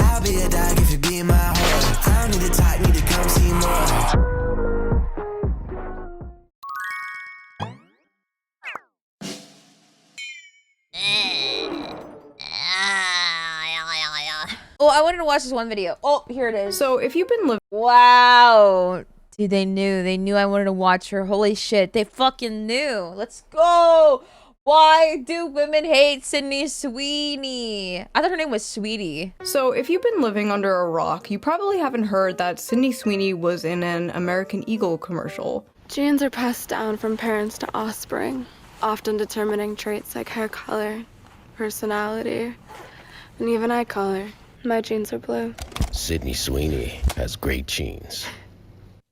I'll be a dog if you be my heart. I don't need to talk, need to come see more. Oh, I wanted to watch this one video. Oh, here it is. So if you've been living— Wow. Dude, they knew I wanted to watch her. Holy shit, they fucking knew. Let's go. Why do women hate Sydney Sweeney? I thought her name was Sweetie. So if you've been living under a rock, you probably haven't heard that Sydney Sweeney was in an American Eagle commercial. Genes are passed down from parents to offspring, often determining traits like hair color, personality, and even eye color. My genes are blue. Sydney Sweeney has great genes.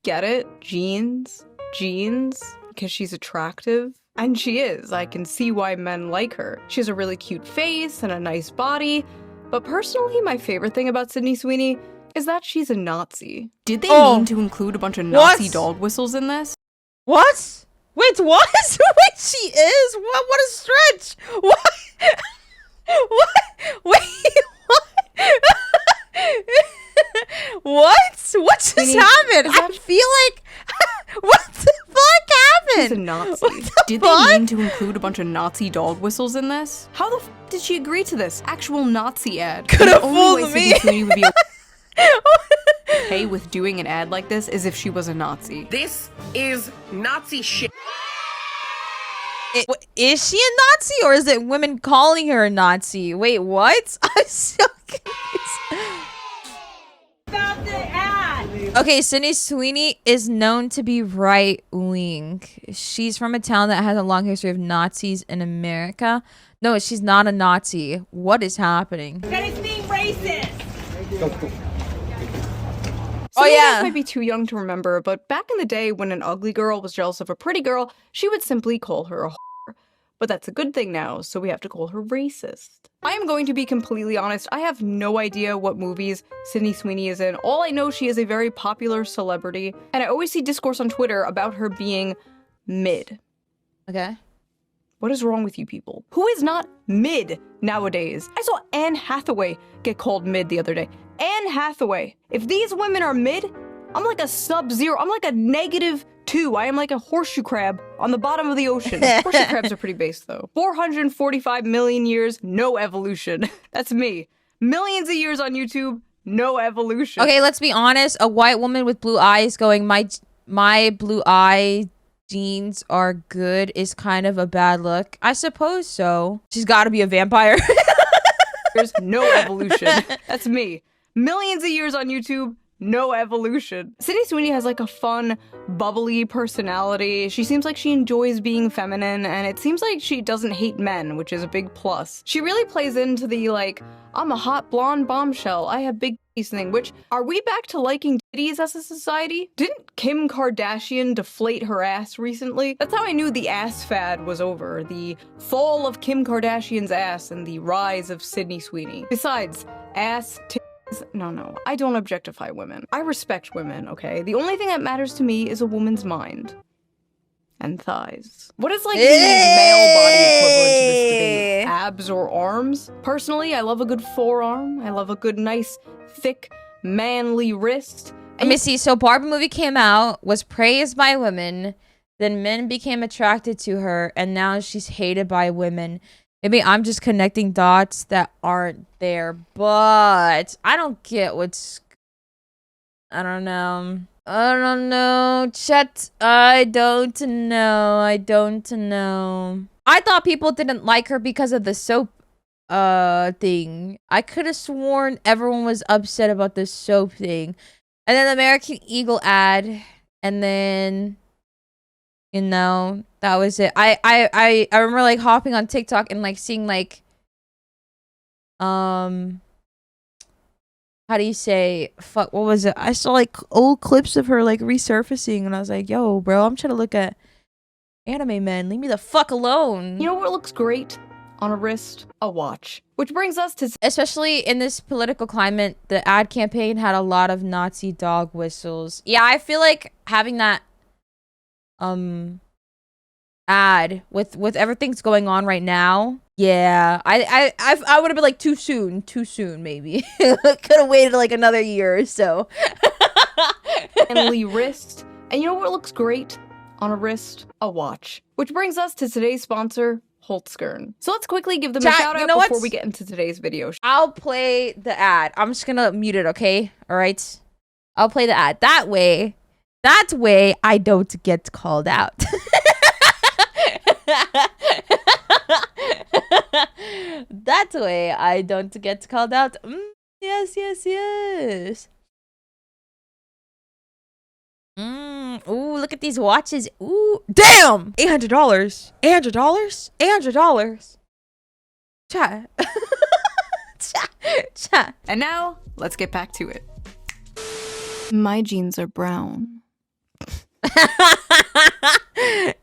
Get it? Jeans? Jeans? Because she's attractive? And she is. I can see why men like her. She has a really cute face and a nice body. But personally, my favorite thing about Sydney Sweeney is that she's a Nazi. Did they mean to include a bunch of Nazi dog whistles in this? What? Wait, what? Wait, she is? What a stretch! What? What? Wait, what? What just happened? I feel like what the fuck happened? She's a Nazi. Did fuck? they mean to include a bunch of Nazi dog whistles in this? How the f did she agree to this? Actual Nazi ad. Could have The only fooled way me. Sydney Sweeney would be okay with doing an ad like this is if she was a Nazi. This is Nazi shit. Is she a Nazi or is it women calling her a Nazi? Wait, what? I'm so confused. Stop the ad. Okay, Sydney Sweeney is known to be right-wing. She's from a town that has a long history of Nazis in America. No, she's not a Nazi. What is happening? That is being racist. Some Oh, of you yeah. guys might be too young to remember, but back in the day when an ugly girl was jealous of a pretty girl, she would simply call her a whore. But that's a good thing now, so we have to call her racist. I am going to be completely honest, I have no idea what movies Sydney Sweeney is in. All I know, she is a very popular celebrity, and I always see discourse on Twitter about her being mid. Okay. What is wrong with you people? Who is not mid nowadays? I saw Anne Hathaway get called mid the other day. Anne Hathaway. If these women are mid, I'm like a sub-zero. I'm like a -2. I am like a horseshoe crab on the bottom of the ocean. Horseshoe crabs are pretty base though. 445 million years, no evolution. That's me. Millions of years on YouTube, no evolution. Okay, let's be honest. A white woman with blue eyes going, my blue eye genes are good is kind of a bad look. I suppose so. She's got to be a vampire. There's no evolution. That's me. Millions of years on YouTube, no evolution. Sydney Sweeney has like a fun, bubbly personality. She seems like she enjoys being feminine, and it seems like she doesn't hate men, which is a big plus. She really plays into the like, I'm a hot blonde bombshell, I have big titties thing, which, are we back to liking titties as a society? Didn't Kim Kardashian deflate her ass recently? That's how I knew the ass fad was over. The fall of Kim Kardashian's ass and the rise of Sydney Sweeney. Besides, ass, no, I don't objectify women. I respect women, okay? The only thing that matters to me is a woman's mind. And thighs. What is like the male body equivalent to this debate? Abs or arms? Personally, I love a good forearm. I love a good, nice, thick, manly wrist. Let me see. So Barbie movie came out, was praised by women, then men became attracted to her, and now she's hated by women. Maybe I'm just connecting dots that aren't there, but I don't get what's... I don't know. I don't know. Chat, I don't know. I don't know. I thought people didn't like her because of the soap thing. I could have sworn everyone was upset about the soap thing. And then the American Eagle ad, and then... You know, that was it. I remember like hopping on TikTok and like seeing like how do you say, fuck, what was it? I saw like old clips of her like resurfacing and I was like, yo, bro, I'm trying to look at anime men. Leave me the fuck alone. You know what looks great on a wrist? A watch. Which brings us to... Especially in this political climate, the ad campaign had a lot of Nazi dog whistles. Yeah, I feel like having that ad with everything's going on right now. Yeah, I would have been like too soon maybe. Could have waited like another year or so. Finally wrist. And you know what looks great on a wrist? A watch. Which brings us to today's sponsor, Holtzkern. So let's quickly give them a shout out before we get into today's video. I'll play the ad. I'm just gonna mute it, okay? All right. I'll play the ad. That way I don't get called out. That way I don't get called out. Yes. Ooh, look at these watches. Ooh, damn! $800. $800. Chat. Chat. And now, let's get back to it. My jeans are brown.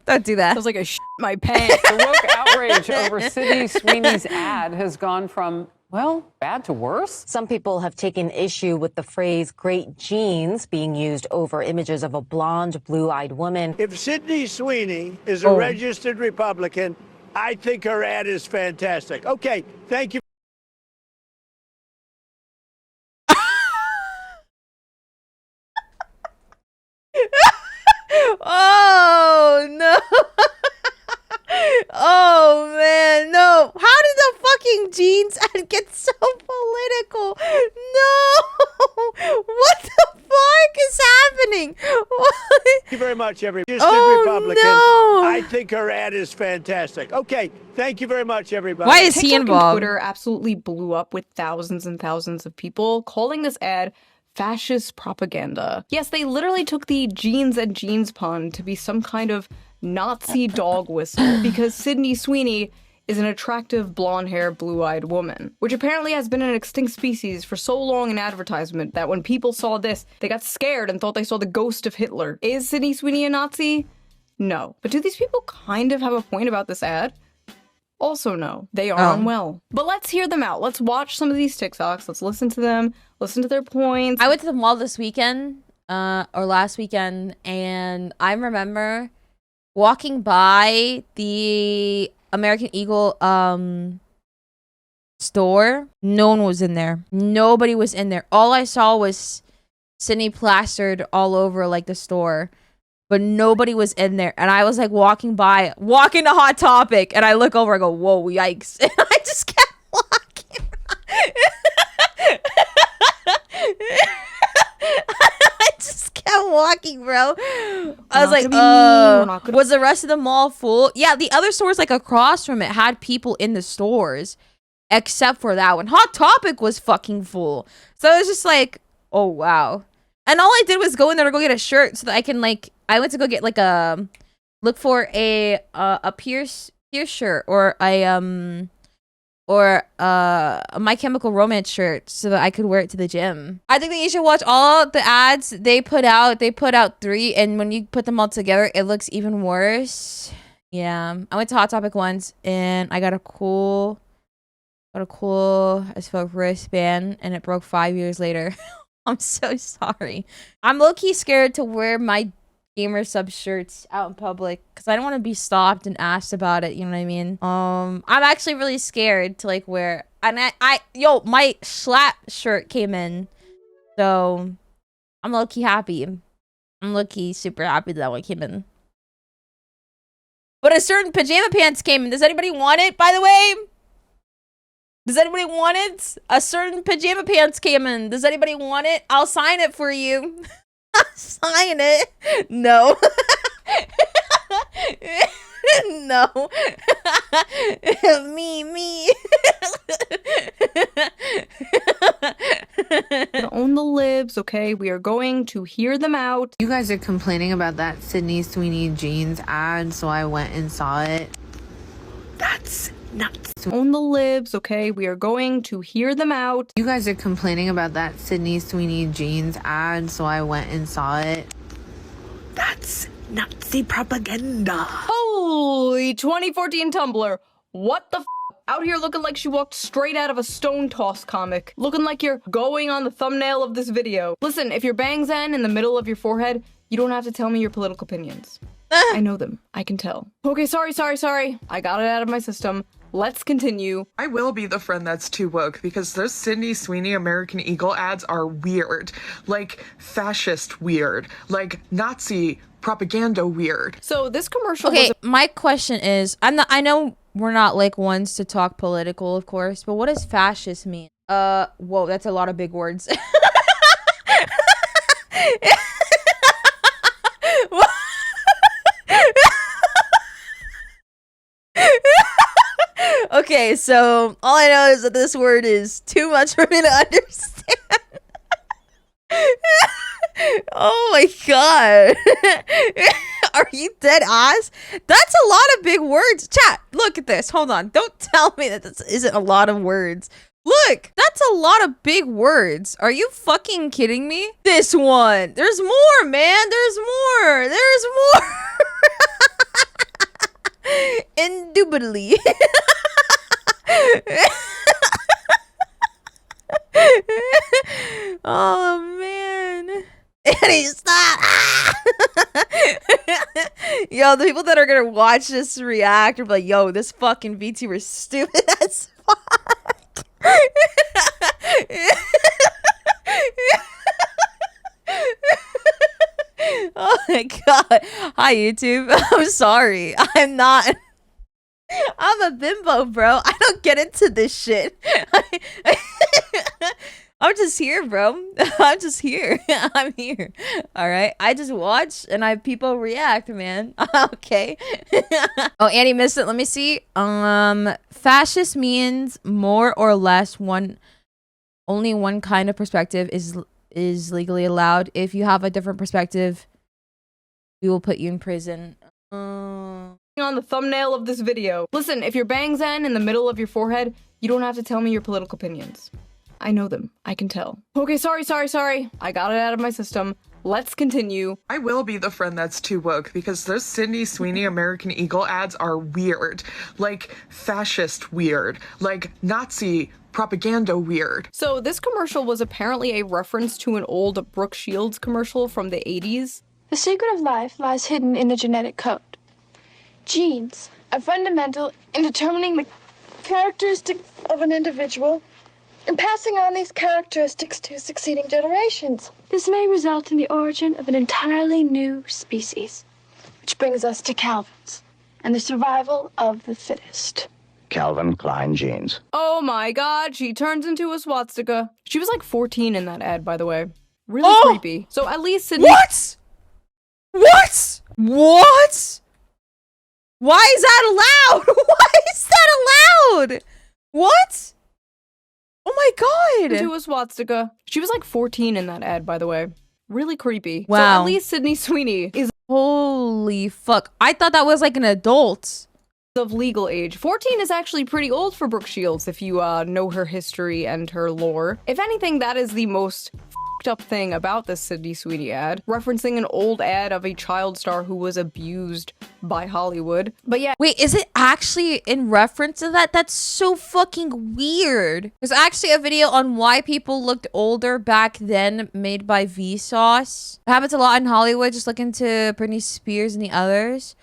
Don't do that. Feels like I shit my pants. The woke outrage over Sydney Sweeney's ad has gone from, well, bad to worse. Some people have taken issue with the phrase great genes being used over images of a blonde, blue-eyed woman. If Sydney Sweeney is a registered Republican, I think her ad is fantastic. Okay, thank you. Oh, no. Oh, man, no. How did the fucking jeans ad get so political? No. What the fuck is happening? What? Thank you very much, everybody. Registered Republican. No. I think her ad is fantastic. Okay, thank you very much, everybody. Why is he TikTok involved? and Twitter absolutely blew up with thousands and thousands of people calling this ad fascist propaganda. Yes, they literally took the jeans and jeans pun to be some kind of Nazi dog whistle because Sydney Sweeney is an attractive blonde-haired, blue-eyed woman, which apparently has been an extinct species for so long in advertisement that when people saw this, they got scared and thought they saw the ghost of Hitler. Is Sydney Sweeney a Nazi? No. But do these people kind of have a point about this ad? Also no, they are unwell. But let's hear them out. Let's watch some of these TikToks. Let's listen to them, listen to their points. I went to the mall this weekend, or last weekend, and I remember walking by the American Eagle store. No one was in there. Nobody was in there. All I saw was Sydney plastered all over like the store. But nobody was in there. And I was like walking to Hot Topic. And I look over, I go, whoa, yikes. And I just kept walking. I just kept walking, bro. I was like, was the rest of the mall full? Yeah, the other stores like across from it had people in the stores. Except for that one. Hot Topic was fucking full. So it was just like, oh, wow. And all I did was go in there to go get a shirt so that I can like, I went to go get like look for a Pierce shirt or a My Chemical Romance shirt so that I could wear it to the gym. I think that you should watch all the ads they put out. They put out 3, and when you put them all together, it looks even worse. Yeah, I went to Hot Topic once, and I got a cool as fuck wristband, and it broke 5 years later. I'm so sorry. I'm low-key scared to wear my gamer sub shirts out in public because I don't want to be stopped and asked about it, you know what I mean? I'm actually really scared to like wear, and yo, my slap shirt came in, so I'm low-key happy. I'm low-key super happy that one came in. But a certain pajama pants came in. Does anybody want it, by the way? Does anybody want it? A certain pajama pants came in. Does anybody want it? I'll sign it for you. I'll sign it. No. No. Me. Own the libs, okay? We are going to hear them out. You guys are complaining about that Sydney Sweeney jeans ad, so I went and saw it. That's nuts. Own the libs, okay? We are going to hear them out. You guys are complaining about that Sydney Sweeney jeans ad, so I went and saw it. That's Nazi propaganda. Holy 2014 Tumblr. What the f? Out here looking like she walked straight out of a Stone Toss comic. Looking like you're going on the thumbnail of this video. Listen, if your bangs end in the middle of your forehead, you don't have to tell me your political opinions. I know them. I can tell. Okay, sorry. I got it out of my system. Let's continue. I will be the friend that's too woke because those Sydney Sweeney American Eagle ads are weird. Like fascist weird. Like Nazi propaganda weird. So this commercial Okay, my question is, I know we're not like ones to talk political, of course, but what does fascist mean? Whoa, that's a lot of big words. Okay, so all I know is that this word is too much for me to understand. Oh my god. Are you dead ass? That's a lot of big words. Chat, look at this. Hold on. Don't tell me that this isn't a lot of words. Look, that's a lot of big words. Are you fucking kidding me? This one. There's more, man. There's more. There's more. Indubitably. Oh man. Annie, stop. Yo, the people that are gonna watch this react are like, yo, this fucking VTuber is stupid as fuck. Oh my god. Hi YouTube. I'm sorry. I'm a bimbo, bro. I don't get into this shit. I'm just here, bro. I'm just here. I'm here. All right. I just watch and people react, man. Okay. Oh, Annie missed it. Let me see. Fascist means more or less only one kind of perspective is legally allowed. If you have a different perspective, we will put you in prison. on the thumbnail of this video. Listen, if your bangs end in the middle of your forehead, you don't have to tell me your political opinions. I know them. I can tell. Okay, sorry. I got it out of my system. Let's continue. I will be the friend that's too woke because those Sydney Sweeney American Eagle ads are weird. Like fascist weird. Like Nazi propaganda weird. So this commercial was apparently a reference to an old Brooke Shields commercial from the 80s. The secret of life lies hidden in the genetic code. Genes are fundamental in determining the characteristics of an individual and passing on these characteristics to succeeding generations. This may result in the origin of an entirely new species, which brings us to Calvin's and the survival of the fittest. Calvin Klein jeans. Oh my god, she turns into a swastika. She was like 14 in that ad, by the way. Really creepy. So at least Sydney— What? Why is that allowed? Why is that allowed? What? Oh my god. Into a swastika. She was like 14 in that ad, by the way. Really creepy. Wow. So at least Sydney Sweeney is— Holy fuck. I thought that was like an adult. of legal age. 14 is actually pretty old for Brooke Shields if you know her history and her lore. If anything, that is the most f***ed up thing about this Sydney Sweeney ad, referencing an old ad of a child star who was abused by Hollywood. But yeah. Wait, is it actually in reference to that? That's so fucking weird. There's actually a video on why people looked older back then made by Vsauce. It happens a lot in Hollywood. Just look into Britney Spears and the others.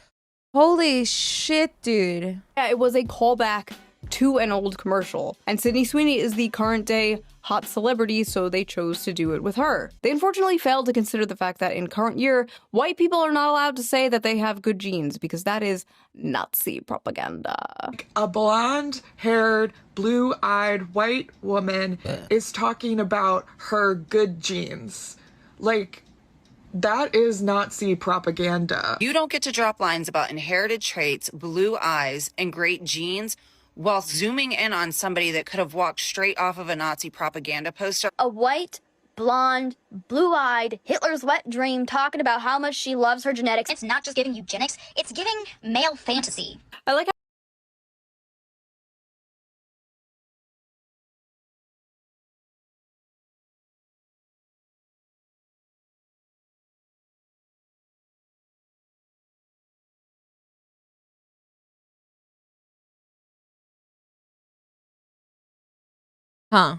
Holy shit, dude. Yeah, it was a callback to an old commercial. And Sydney Sweeney is the current day hot celebrity, so they chose to do it with her. They unfortunately failed to consider the fact that in current year, white people are not allowed to say that they have good genes because that is Nazi propaganda. A blonde-haired, blue-eyed white woman is talking about her good genes. Like, that is Nazi propaganda. You don't get to drop lines about inherited traits, blue eyes, and great genes while zooming in on somebody that could have walked straight off of a Nazi propaganda poster. A white, blonde, blue-eyed, Hitler's wet dream talking about how much she loves her genetics. It's not just giving eugenics, it's giving male fantasy. I like how Huh.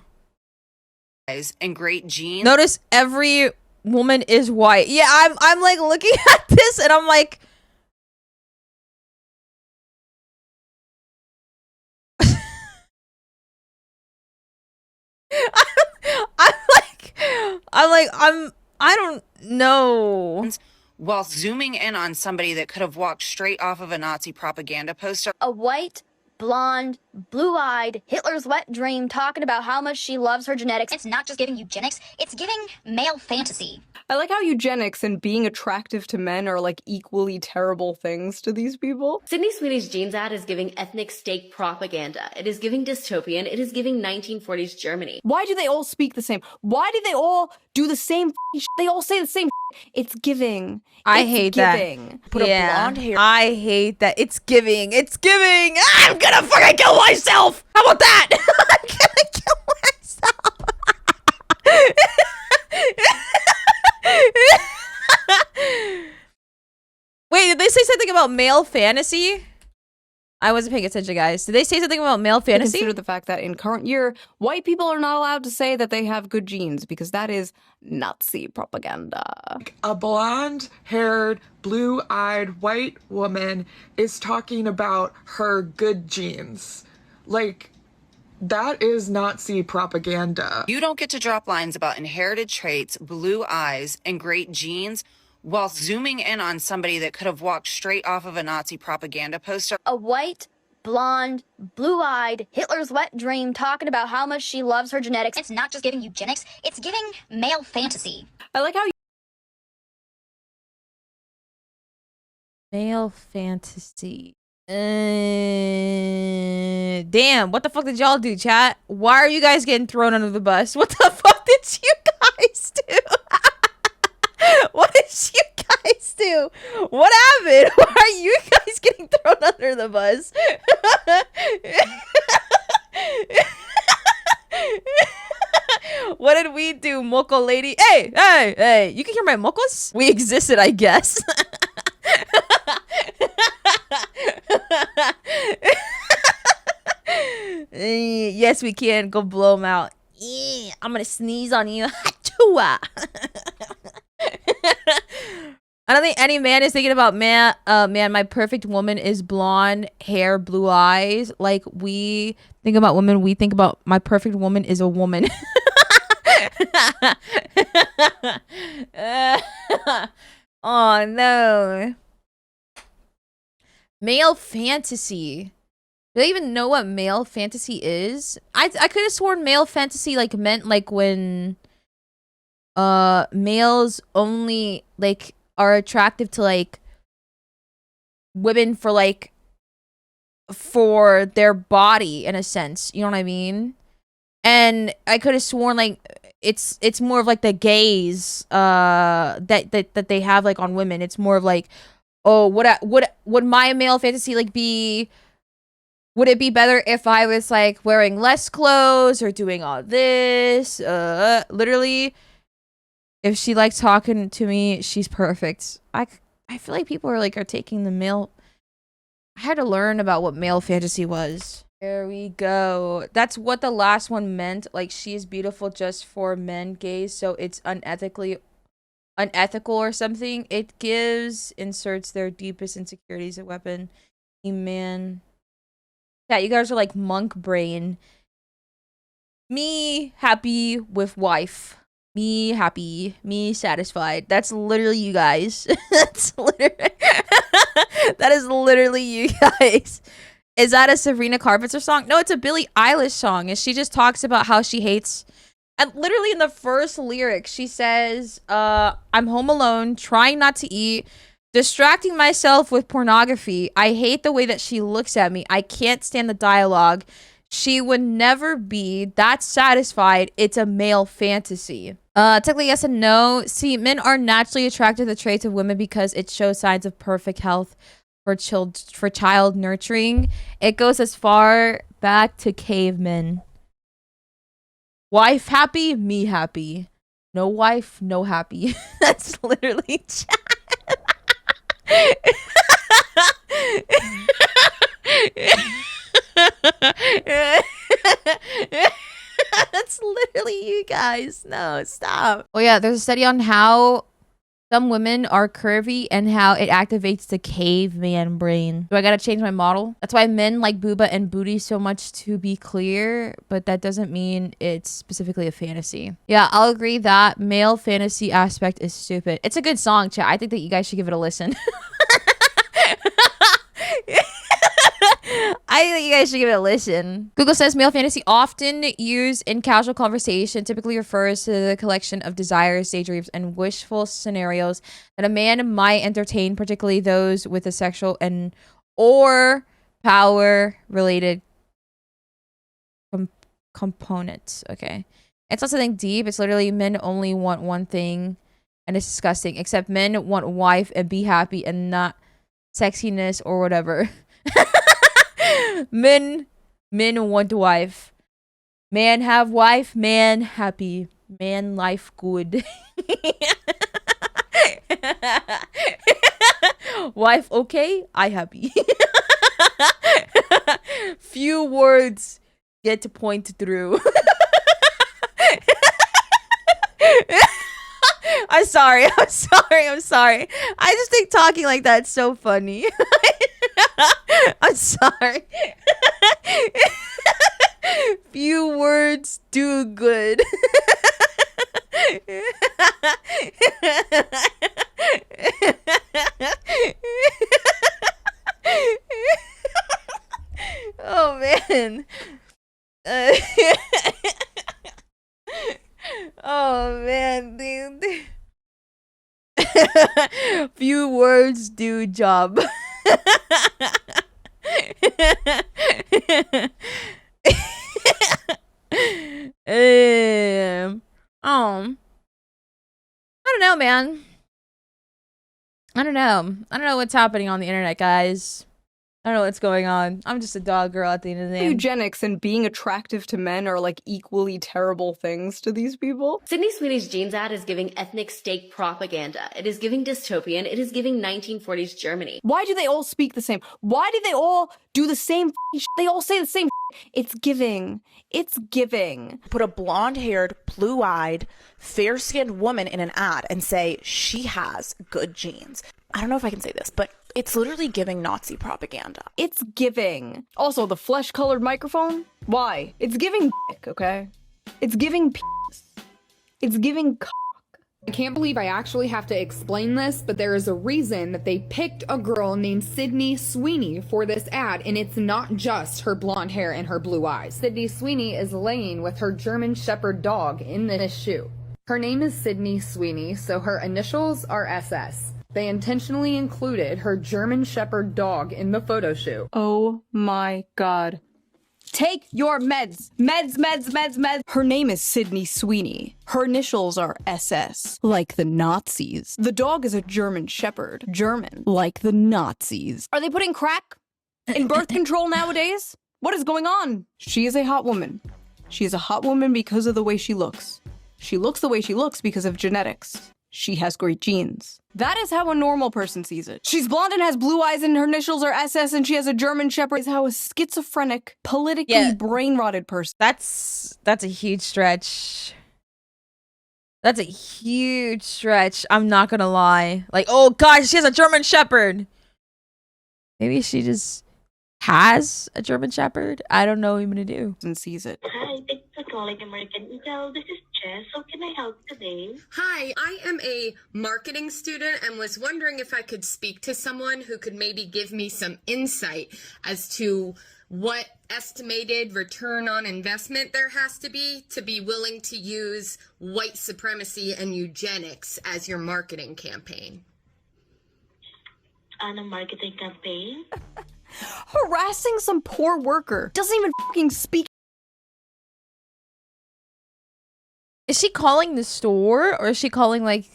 And great genes. Notice every woman is white. Yeah, I'm like looking at this and I'm like, I don't know. While zooming in on somebody that could have walked straight off of a Nazi propaganda poster. A white, blonde, blue-eyed, Hitler's wet dream talking about how much she loves her genetics. It's not just giving eugenics, it's giving male fantasy. I like how eugenics and being attractive to men are like equally terrible things to these people. Sydney Sweeney's jeans ad is giving ethnic state propaganda. It is giving dystopian. It is giving 1940s Germany. Why do they all speak the same? Why do they all do the same shit? They all say the same shit. It's giving. I It's hate giving. that. Put a blonde hair. I hate that. It's giving. It's giving. I'm gonna fucking kill myself. How about that? I'm gonna kill myself. Wait, did they say something about male fantasy? I wasn't paying attention, guys. Did they say something about male fantasy? Consider the fact that in current year, white people are not allowed to say that they have good genes because that is Nazi propaganda. A blonde-haired, blue-eyed white woman is talking about her good genes. Like, that is Nazi propaganda. You don't get to drop lines about inherited traits, blue eyes, and great genes while zooming in on somebody that could have walked straight off of a Nazi propaganda poster. A white, blonde, blue-eyed, Hitler's wet dream talking about how much she loves her genetics. It's not just giving eugenics, it's giving male fantasy. I like how Male fantasy. Damn, what the fuck did y'all do, chat? Why are you guys getting thrown under the bus? What the fuck did you guys do? What did you guys do? What happened? Why are you guys getting thrown under the bus? What did we do, moco lady? Hey, hey, hey, you can hear my mocos? We existed, I guess. Yes, we can. Go blow them out. I'm gonna sneeze on you. I don't think any man is thinking about man, my perfect woman is blonde hair, blue eyes. Like we think about women, we think about my perfect woman is a woman. Oh no. Male fantasy. Do they even know what male fantasy is? I could have sworn male fantasy like meant like when males only like are attractive to like women for like for their body in a sense, you know what I mean? And I could have sworn like it's more of like the gaze that they have like on women. It's more of like, oh, would my male fantasy like be, would it be better if I was like wearing less clothes or doing all this? Literally, if she likes talking to me, she's perfect. I feel like people are taking the male. I had to learn about what male fantasy was. There we go. That's what the last one meant. Like, she is beautiful just for men gaze, so it's unethical or something. It inserts their deepest insecurities a weapon. Man. Yeah, you guys are like monk brain. Me happy with wife. Me happy. Me satisfied. That's literally you guys. That's literally that is literally you guys. Is that a Sabrina Carpenter song? No, it's a Billie Eilish song. And she just talks about how she hates. And literally in the first lyric, she says, I'm home alone, trying not to eat, distracting myself with pornography. I hate the way that she looks at me. I can't stand the dialogue. She would never be that satisfied. It's a male fantasy. Technically, yes and no. See, men are naturally attracted to the traits of women because it shows signs of perfect health for child nurturing. It goes as far back to cavemen. Wife happy, me happy. No wife, no happy. That's literally chat. That's literally you guys. No, stop. Oh yeah, there's a study on how some women are curvy and how it activates the caveman brain. Do I gotta change my model? That's why men like booba and booty so much, to be clear, but that doesn't mean it's specifically a fantasy. Yeah, I'll agree that male fantasy aspect is stupid. It's a good song, chat. I think that you guys should give it a listen. I think you guys should give it a listen. Google says male fantasy, often used in casual conversation, typically refers to the collection of desires, daydreams, and wishful scenarios that a man might entertain, particularly those with a sexual and or power related components. Okay. It's not something deep. It's literally men only want one thing, and it's disgusting. Except men want wife and be happy and not sexiness or whatever. Men want wife. Man have wife. Man happy. Man life good. Wife okay. I happy. Few words get to point through. I'm sorry. I just think talking like that's so funny. I'm sorry. Few words do good. Oh man. Oh man, dude. Few words do job. I don't know, man. I don't know what's happening on the internet, guys. I don't know what's going on. I'm just a dog girl at the end of the day. Eugenics and being attractive to men are like equally terrible things to these people. Sydney Sweeney's jeans ad is giving ethnic steak propaganda. It is giving dystopian. It is giving 1940s Germany. Why do they all speak the same? Why do they all do the same shit? They all say the same shit. It's giving. It's giving. Put a blonde-haired, blue-eyed, fair-skinned woman in an ad and say she has good genes. I don't know if I can say this, but it's literally giving Nazi propaganda. It's giving. Also, the flesh-colored microphone? Why? It's giving dick, okay? It's giving penis. It's giving cock. I can't believe I actually have to explain this, but there is a reason that they picked a girl named Sydney Sweeney for this ad, and it's not just her blonde hair and her blue eyes. Sydney Sweeney is laying with her German Shepherd dog in this shoe. Her name is Sydney Sweeney, so her initials are SS. They intentionally included her German Shepherd dog in the photo shoot. Oh my god. Take your meds. Meds. Her name is Sydney Sweeney. Her initials are SS, like the Nazis. The dog is a German Shepherd. German, like the Nazis. Are they putting crack in birth control nowadays? What is going on? She is a hot woman. She is a hot woman because of the way she looks. She looks the way she looks because of genetics. She has great genes. That is how a normal person sees it. She's blonde and has blue eyes and her initials are SS and she has a German Shepherd. Is how a schizophrenic, politically brain-rotted person. That's a huge stretch. That's a huge stretch. I'm not gonna lie. Like, oh gosh, she has a German Shepherd. Maybe she just has a German Shepherd. I don't know what I'm gonna do. And sees it. Hi, thanks for calling American Eagle. This is Jess. How can I help today? Hi, I am a marketing student and was wondering if I could speak to someone who could maybe give me some insight as to what estimated return on investment there has to be willing to use white supremacy and eugenics as your marketing campaign. On a marketing campaign? Harassing some poor worker. Doesn't even fucking speak. Is she calling the store or is she calling like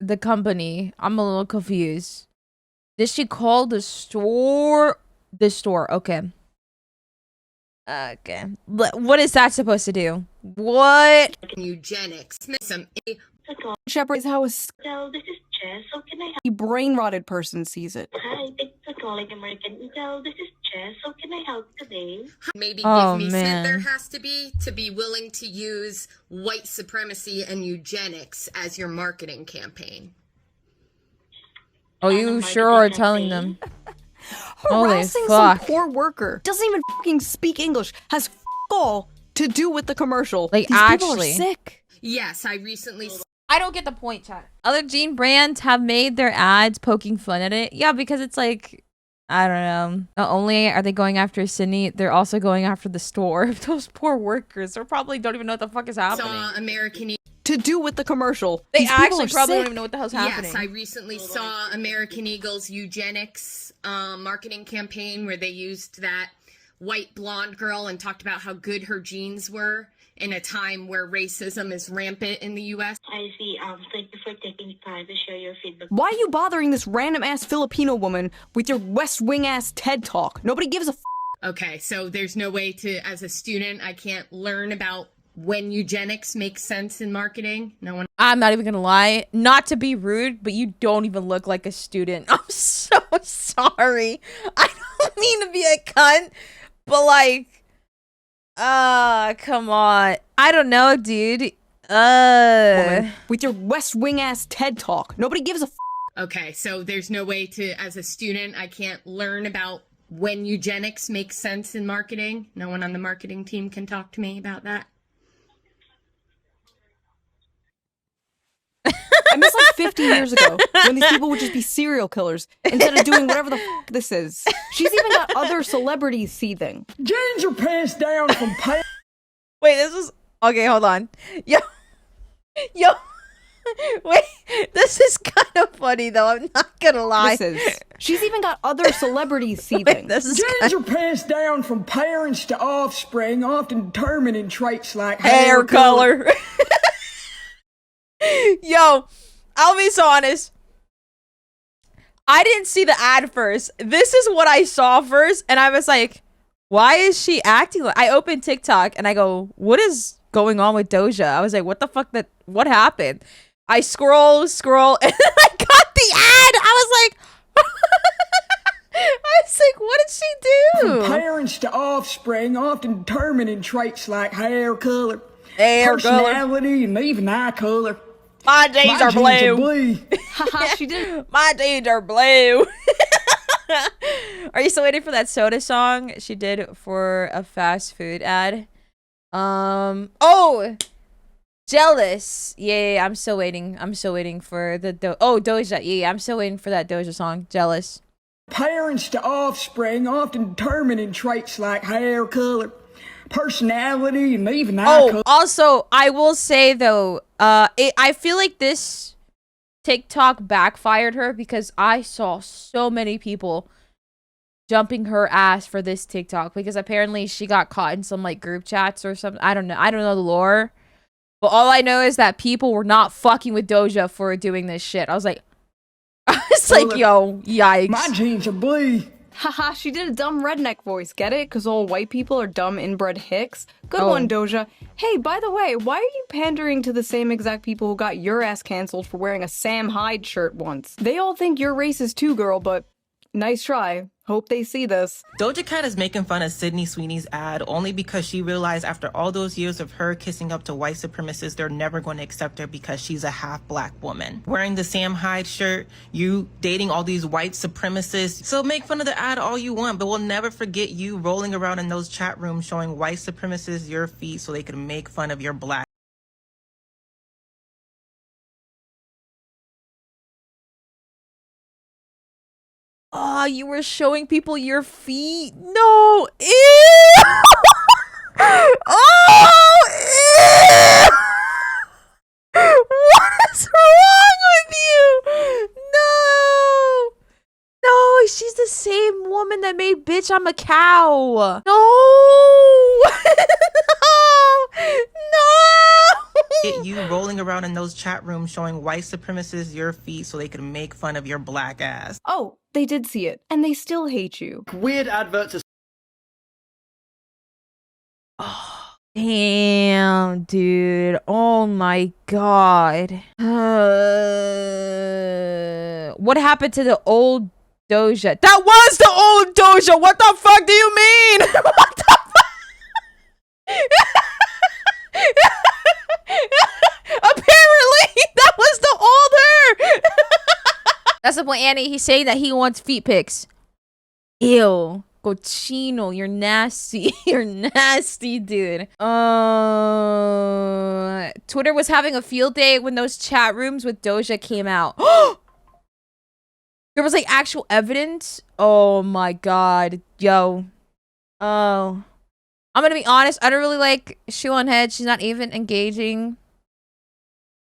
the company? I'm a little confused. Did she call the store? The store. Okay. Okay. What is that supposed to do? What? Eugenics. Some Shepherd is how a Hello, this is Jess. How can I help? brain-rotted person sees it. Hi, thanks for calling American Eagle. This is Jess. How can I help today? Maybe Oh, give me man. there has to be willing to use white supremacy and eugenics as your marketing campaign. Oh, you sure are telling them. Holy Harassing fuck. some poor worker. Doesn't even fucking speak English. Has all to do with the commercial. Like, These people are actually. sick. Yes, I recently. I don't get the point, chat. Other jean brands have made their ads poking fun at it. Yeah, because it's like, I don't know. Not only are they going after Sydney, they're also going after the store. Those poor workers, they probably don't even know what the fuck is happening. Saw American. To do with the commercial. They These people actually are probably don't sick. even know what the hell's happening. Yes, I recently saw American Eagle's eugenics marketing campaign where they used that white blonde girl and talked about how good her genes were in a time where racism is rampant in the U.S. I see. Thank you for taking time to share your feedback. Why are you bothering this random ass Filipino woman with your West Wing ass TED talk? Nobody gives a Okay, so there's no way to, as a student, I can't learn about when eugenics makes sense in marketing. No one. I'm not even gonna lie, not to be rude, but you don't even look like a student. I'm so sorry. I don't mean to be a cunt, but like, come on. I don't know, dude. woman with your West Wing ass TED talk. Nobody gives a Okay, so there's no way to, as a student, I can't learn about when eugenics makes sense in marketing. No one on the marketing team can talk to me about that. I miss like 50 years ago when these people would just be serial killers instead of doing whatever the f this is. She's even got other celebrities seething. Jeans are pants down from pants. Wait, this is okay. Hold on, yo. Wait, this is kind of funny though. I'm not gonna lie. She's even got other celebrities seething. Jeans are passed down from parents to offspring, often determined in traits like hair color. Yo, I'll be so honest. I didn't see the ad first. This is what I saw first, and I was like, why is she acting like... I opened TikTok, and I go, what is going on with Doja? I was like, what the fuck? What happened? I scroll, and then I got the ad. I was like... what did she do? From parents to offspring, often determined in traits like hair color, personality, and even eye color. My jeans are blue. Haha, she did. My jeans are blue. Are you still waiting for that soda song she did for a fast food ad? Oh, Jealous. Yeah, I'm still waiting. I'm still waiting for the Doja. Yeah, I'm still waiting for that Doja song, Jealous. Parents to offspring, often determined in traits like hair color, personality, and even eye color. Also, I will say though, I feel like this TikTok backfired her because I saw so many people jumping her ass for this TikTok because apparently she got caught in some like group chats or something. I don't know the lore, but all I know is that people were not fucking with Doja for doing this shit. I was like, yo, yikes. My jeans are blue. Haha, she did a dumb redneck voice, get it? Because all white people are dumb inbred hicks. Good Oh. one, Doja. Hey, by the way, why are you pandering to the same exact people who got your ass canceled for wearing a Sam Hyde shirt once? They all think you're racist too, girl, but nice try. Hope they see this. Doja Cat is making fun of Sydney Sweeney's ad only because she realized after all those years of her kissing up to white supremacists, they're never going to accept her because she's a half black woman. Wearing the Sam Hyde shirt, you dating all these white supremacists. So make fun of the ad all you want, but we'll never forget you rolling around in those chat rooms showing white supremacists your feet so they can make fun of your black. Oh, you were showing people your feet? No! Ew! Oh! Ew! What is wrong with you? No! No, she's the same woman that made Bitch I'm a Cow. No! No! Get you rolling around in those chat rooms showing white supremacists your feet so they can make fun of your black ass. Oh, they did see it, and they still hate you. Weird adverts. Damn, dude. Oh my god. What happened to the old Doja? That was the old Doja! What the fuck do you mean? What the fuck? Apparently, that was the old her! That's the point, Annie. He's saying that he wants feet pics. Ew. Cochino, you're nasty. You're nasty, dude. Twitter was having a field day when those chat rooms with Doja came out. There was like actual evidence. Oh my god. Yo. Oh. I'm gonna be honest. I don't really like Shoe0nHead. She's not even engaging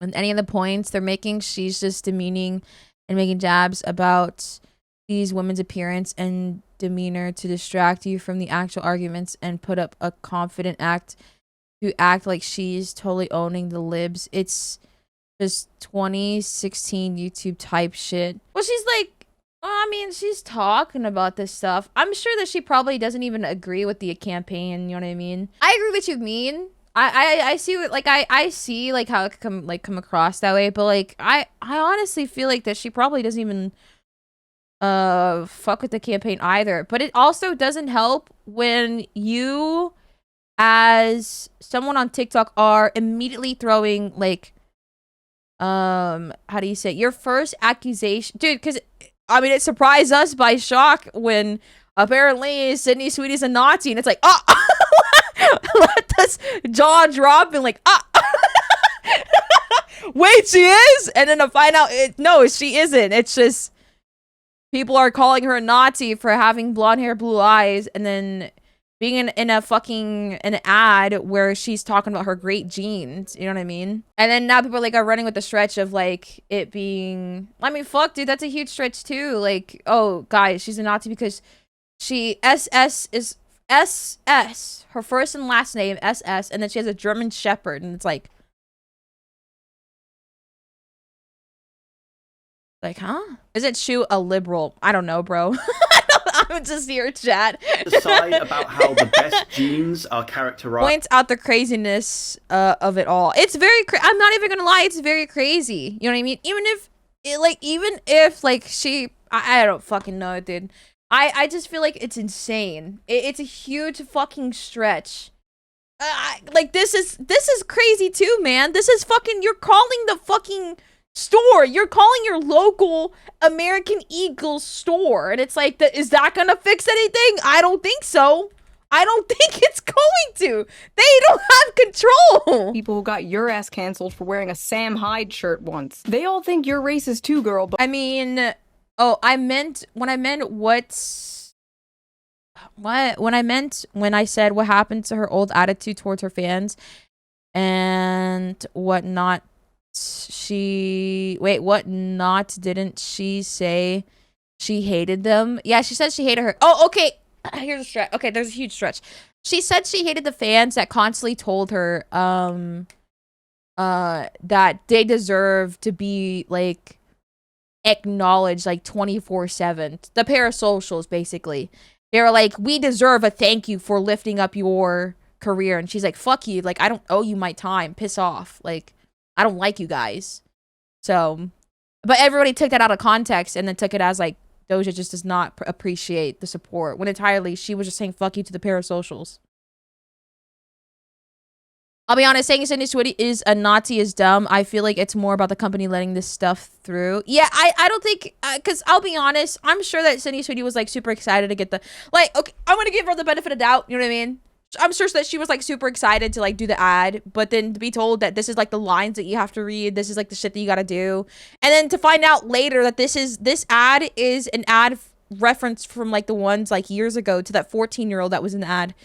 with any of the points they're making. She's just demeaning and making jabs about these women's appearance and demeanor to distract you from the actual arguments and put up a confident act to act like she's totally owning the libs. It's just 2016 YouTube type shit. Well, she's like, I mean, she's talking about this stuff. I'm sure that she probably doesn't even agree with the campaign, you know what I mean? I agree with what you mean. I see what, like, I see like how it could come across that way, but like I honestly feel like that she probably doesn't even fuck with the campaign either. But it also doesn't help when you as someone on TikTok are immediately throwing like how do you say it? Your first accusation, dude, because I mean it surprised us by shock when apparently Sydney Sweeney's a Nazi, and it's like, oh, let this jaw drop and like, wait, she is, and then to find out no, she isn't. It's just people are calling her a Nazi for having blonde hair, blue eyes, and then being in a fucking an ad where she's talking about her great genes. You know what I mean? And then now people are running with the stretch of like it being. I mean, fuck, dude, that's a huge stretch too. Like, oh, guys, she's a Nazi because she SS is SS. Her first and last name SS, and then she has a German Shepherd, and it's like, huh? Isn't Shoe a liberal? I don't know, bro. I'm just here, chat. Decide about how the best genes are characterized. Points out the craziness of it all. It's very I'm not even gonna lie, it's very crazy. You know what I mean? Even if she, I don't fucking know, dude. I just feel like it's insane. It's a huge fucking stretch. Like this is crazy too, man. This is fucking, you're calling the fucking store, you're calling your local American Eagle store, and it's like, is that gonna fix anything? I don't think so. I don't think it's going to. They don't have control. People who got your ass canceled for wearing a Sam Hyde shirt once. They all think you're racist too, girl. But I mean, oh, when I said what happened to her old attitude towards her fans and whatnot. What not didn't she say she hated them? Yeah, she said she hated her. Oh, okay. Here's a stretch. Okay, there's a huge stretch. She said she hated the fans that constantly told her that they deserve to be like acknowledged like 24/7. The parasocials, basically. They were like, we deserve a thank you for lifting up your career. And she's like, fuck you. Like, I don't owe you my time. Piss off. Like, I don't like you guys. So, but everybody took that out of context and then took it as like Doja just does not appreciate the support, when entirely she was just saying fuck you to the parasocials. I'll be honest, saying Sydney Sweeney is a Nazi is dumb. I feel like it's more about the company letting this stuff through. Yeah, I don't think, because I'll be honest, I'm sure that Sydney Sweeney was like super excited to get the, like, okay, I'm going to give her the benefit of doubt, you know what I mean? I'm sure that she was like super excited to like do the ad, but then to be told that this is like the lines that you have to read, this is like the shit that you got to do, and then to find out later that this ad is an ad reference from like the ones like years ago to that 14-year-old that was in the ad.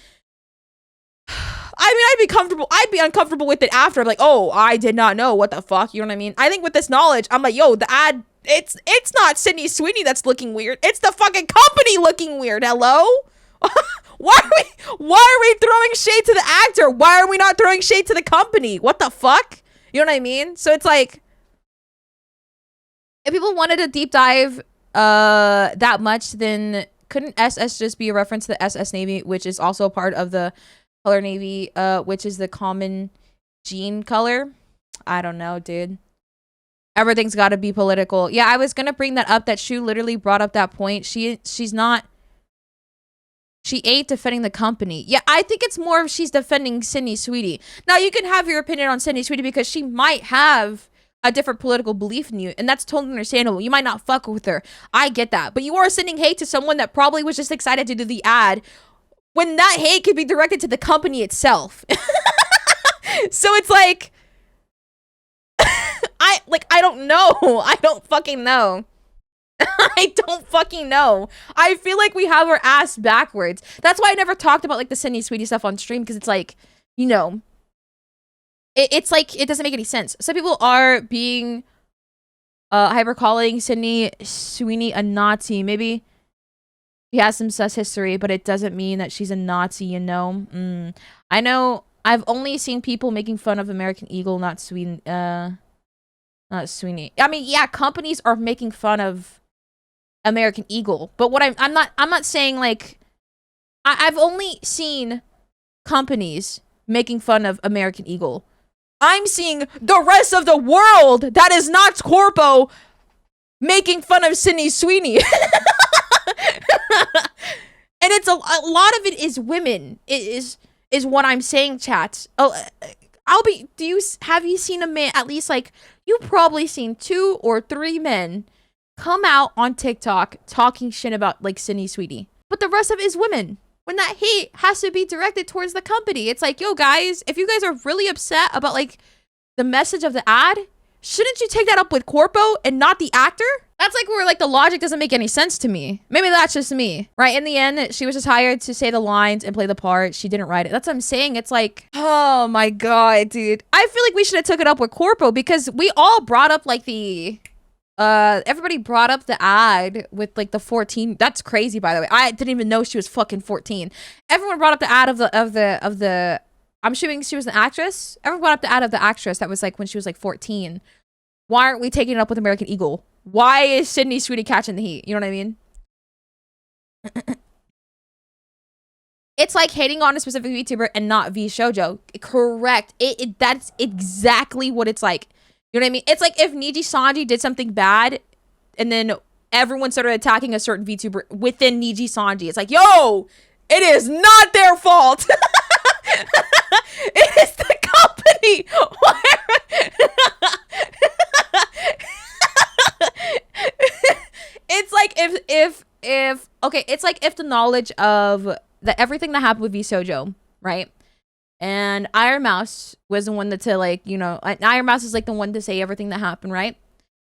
I mean, I'd be uncomfortable with it after. I'm like, oh, I did not know, what the fuck, you know what I mean? I think with this knowledge, I'm like, yo, the ad, it's not Sydney Sweeney that's looking weird, it's the fucking company looking weird. Hello? Why are we throwing shade to the actor? Why are we not throwing shade to the company? What the fuck? You know what I mean? So it's like, if people wanted a deep dive that much, then couldn't SS just be a reference to the SS Navy, which is also a part of the color navy, which is the common gene color? I don't know, dude. Everything's got to be political. Yeah, I was gonna bring that up, that Shoe literally brought up that point. She's not. She ain't defending the company. Yeah, I think it's more of she's defending Sydney Sweeney. Now, you can have your opinion on Sydney Sweeney because she might have a different political belief in you, and that's totally understandable. You might not fuck with her. I get that. But you are sending hate to someone that probably was just excited to do the ad when that hate could be directed to the company itself. So it's like, I don't know. I don't fucking know. I don't fucking know. I feel like we have our ass backwards. That's why I never talked about like the Sydney Sweeney stuff on stream, because it's like, you know, it's like it doesn't make any sense. Some people are being hyper calling Sydney Sweeney a Nazi. Maybe she has some sus history, but it doesn't mean that she's a Nazi, you know? I know I've only seen people making fun of American Eagle, not Sweeney. Not Sweeney. I mean, yeah, companies are making fun of American Eagle, but what I'm not saying like I've only seen companies making fun of American Eagle. I'm seeing the rest of the world that is not Corpo making fun of Sydney Sweeney. And it's a lot of it is women. It is what I'm saying, chat. Oh, have you seen a man, at least like, you've probably seen 2 or 3 men come out on TikTok talking shit about like Sydney Sweeney. But the rest of it is women. When that hate has to be directed towards the company. It's like, yo guys, if you guys are really upset about like the message of the ad, shouldn't you take that up with Corpo and not the actor? That's like where like the logic doesn't make any sense to me. Maybe that's just me, right? In the end, she was just hired to say the lines and play the part. She didn't write it. That's what I'm saying. It's like, oh my God, dude. I feel like we should have took it up with Corpo, because we all brought up like the, everybody brought up the ad with like the 14. That's crazy, by the way. I didn't even know she was fucking 14. Everyone brought up the ad of the, I'm assuming she was an actress. Everyone brought up the ad of the actress that was like when she was like 14. Why aren't we taking it up with American Eagle? Why is Sydney Sweeney catching the heat? You know what I mean? It's like hating on a specific VTuber and not VShojo. Correct. That's exactly what it's like. You know what I mean? It's like if Niji Sanji did something bad and then everyone started attacking a certain VTuber within Niji Sanji. It's like, yo, it is not their fault. It is the company. It's like it's like if the knowledge of everything that happened with VShojo, right? And Iron Mouse was the one to like, you know, Iron Mouse is like the one to say everything that happened, right?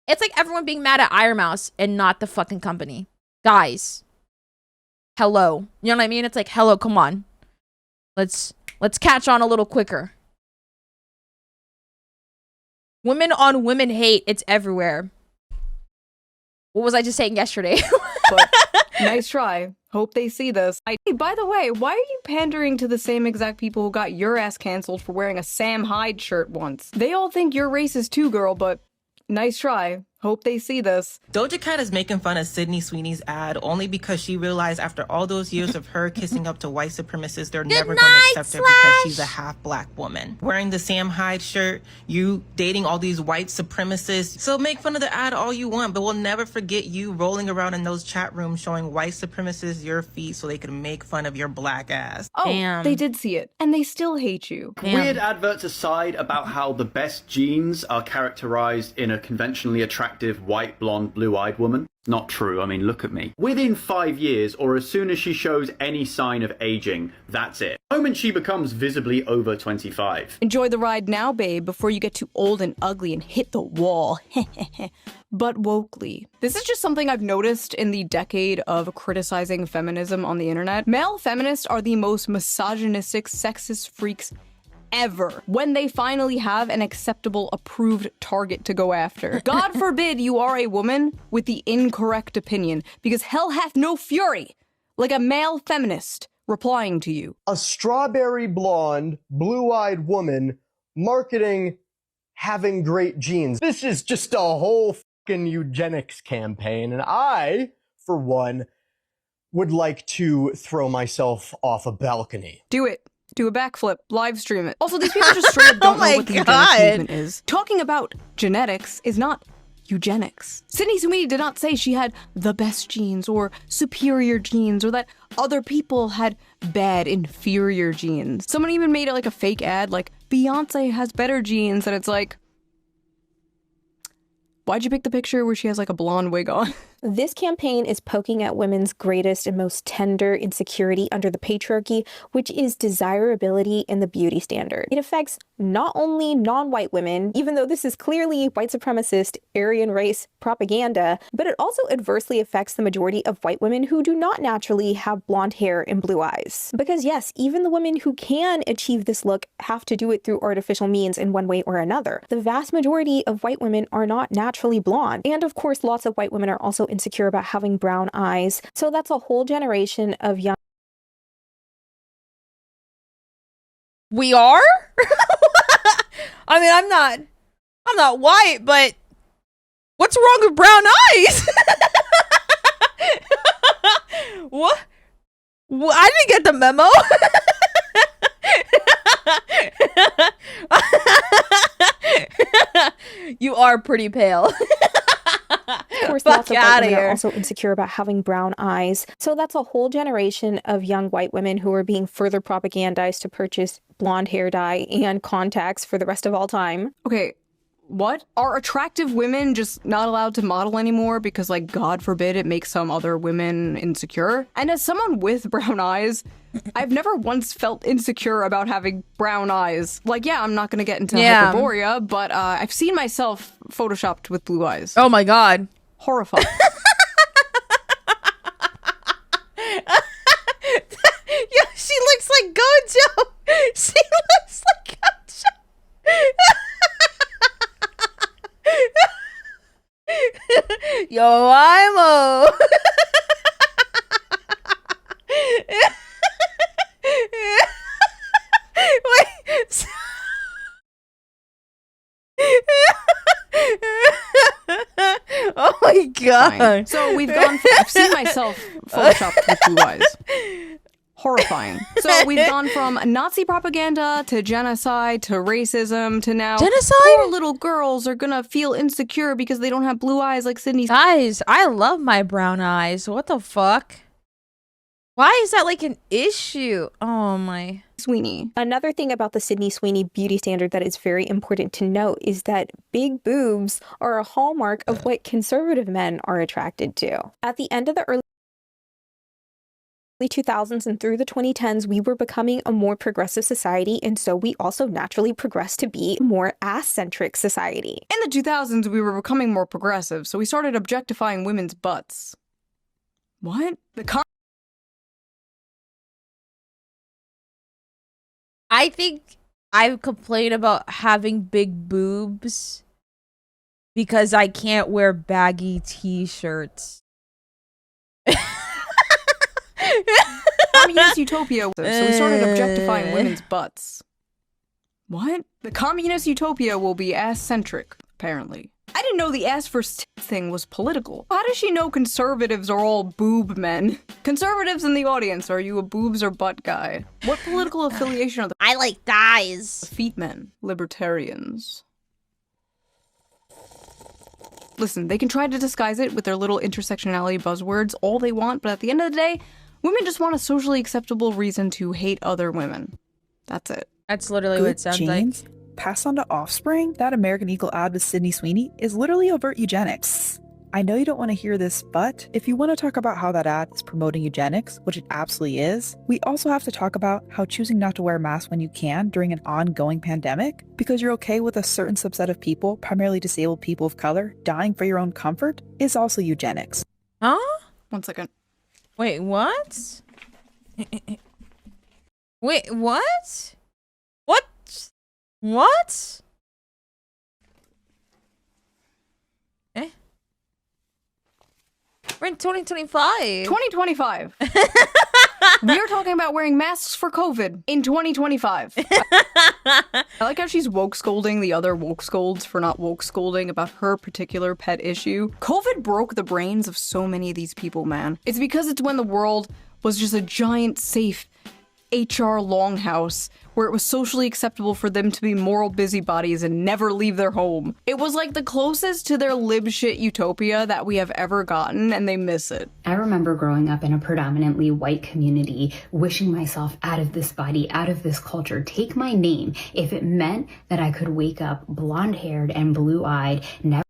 It's like everyone being mad at Iron Mouse and not the fucking company. Guys, hello. You know what I mean? It's like, hello, come on. Let's catch on a little quicker. Women on women hate, it's everywhere. What was I just saying yesterday? But nice try. Hope they see this. Hey, by the way, why are you pandering to the same exact people who got your ass canceled for wearing a Sam Hyde shirt once? They all think you're racist too, girl, but nice try. Hope they see this. Doja Cat is making fun of Sydney Sweeney's ad only because she realized after all those years of her kissing up to white supremacists, they're never going to accept her because she's a half black woman. Wearing the Sam Hyde shirt, you dating all these white supremacists. So make fun of the ad all you want, but we'll never forget you rolling around in those chat rooms showing white supremacists your feet so they can make fun of your black ass. Oh, they did see it, and they still hate you. Weird adverts aside about how the best genes are characterized in a conventionally attractive white, blonde, blue-eyed woman. Not true. I mean, look at me. Within 5 years, or as soon as she shows any sign of aging, that's it. The moment she becomes visibly over 25. Enjoy the ride now, babe, before you get too old and ugly and hit the wall. But wokely. This is just something I've noticed in the decade of criticizing feminism on the internet. Male feminists are the most misogynistic, sexist freaks ever when they finally have an acceptable, approved target to go after. God forbid you are a woman with the incorrect opinion, because hell hath no fury like a male feminist replying to you. A strawberry blonde, blue-eyed woman marketing having great genes. This is just a whole fucking eugenics campaign, and I, for one, would like to throw myself off a balcony. Do it. Do a backflip, live stream it. Also, these people just straight up don't know what the eugenics movement is. Talking about genetics is not eugenics. Sydney Sweeney did not say she had the best genes or superior genes or that other people had bad, inferior genes. Someone even made it like a fake ad, like Beyonce has better genes, and it's like, Why'd you pick the picture where she has like a blonde wig on? This campaign is poking at women's greatest and most tender insecurity under the patriarchy, which is desirability and the beauty standard. It affects not only non-white women, even though this is clearly white supremacist, Aryan race propaganda, but it also adversely affects the majority of white women who do not naturally have blonde hair and blue eyes. Because yes, even the women who can achieve this look have to do it through artificial means in one way or another. The vast majority of white women are not naturally blonde. And of course, lots of white women are also insecure about having brown eyes. So that's a whole generation of young. We are? I mean, I'm not white, but what's wrong with brown eyes? What? I didn't get the memo. You are pretty pale. Of course, lots of white women are also insecure about having brown eyes. So that's a whole generation of young white women who are being further propagandized to purchase blonde hair dye and contacts for the rest of all time. Okay, what? Are attractive women just not allowed to model anymore because, like, God forbid it makes some other women insecure? And as someone with brown eyes, I've never once felt insecure about having brown eyes. Like, yeah, I'm not gonna get into hyperborea, but I've seen myself photoshopped with blue eyes. Oh my god. Horrifying. Yeah, she looks like Gojo. She looks like Gojo. Yo, I'm Wait. Oh my god. Fine. So we've gone I've seen myself photoshopped with blue eyes. Horrifying. So we've gone from Nazi propaganda to genocide to racism to now genocide? Poor little girls are gonna feel insecure because they don't have blue eyes like Sydney's. Guys, I love my brown eyes. What the fuck? Why is that like an issue? Oh my. Sweeney. Another thing about the Sydney Sweeney beauty standard that is very important to note is that big boobs are a hallmark of what conservative men are attracted to. At the end of the early 2000s and through the 2010s, we were becoming a more progressive society, and so we also naturally progressed to be a more ass-centric society. In the 2000s, we were becoming more progressive, so we started objectifying women's butts. What? I think I've complained about having big boobs because I can't wear baggy t-shirts. Communist utopia, so we started objectifying women's butts. What? The communist utopia will be ass-centric, apparently. I didn't know the ass first thing was political. How does she know conservatives are all boob men? Conservatives in the audience, are you a boobs or butt guy? What political affiliation are the— I like thighs. Feet men. Libertarians. Listen, they can try to disguise it with their little intersectionality buzzwords all they want, but at the end of the day, women just want a socially acceptable reason to hate other women. That's it. That's literally what it sounds genes, like. Passed on to offspring? That American Eagle ad with Sydney Sweeney is literally overt eugenics. I know you don't want to hear this, but if you want to talk about how that ad is promoting eugenics, which it absolutely is, we also have to talk about how choosing not to wear a mask when you can during an ongoing pandemic, because you're okay with a certain subset of people, primarily disabled people of color, dying for your own comfort, is also eugenics. Huh? 1 second. Wait, what? Wait, what? What? What? Eh? We're in 2025. 2025. We are talking about wearing masks for COVID in 2025. I like how she's woke scolding the other woke scolds for not woke scolding about her particular pet issue. COVID broke the brains of so many of these people, man. It's because it's when the world was just a giant, safe HR longhouse where it was socially acceptable for them to be moral busybodies and never leave their home. It was like the closest to their lib shit utopia that we have ever gotten, and they miss it. I remember growing up in a predominantly white community, wishing myself out of this body, out of this culture, take my name, if it meant that I could wake up blonde-haired and blue-eyed, never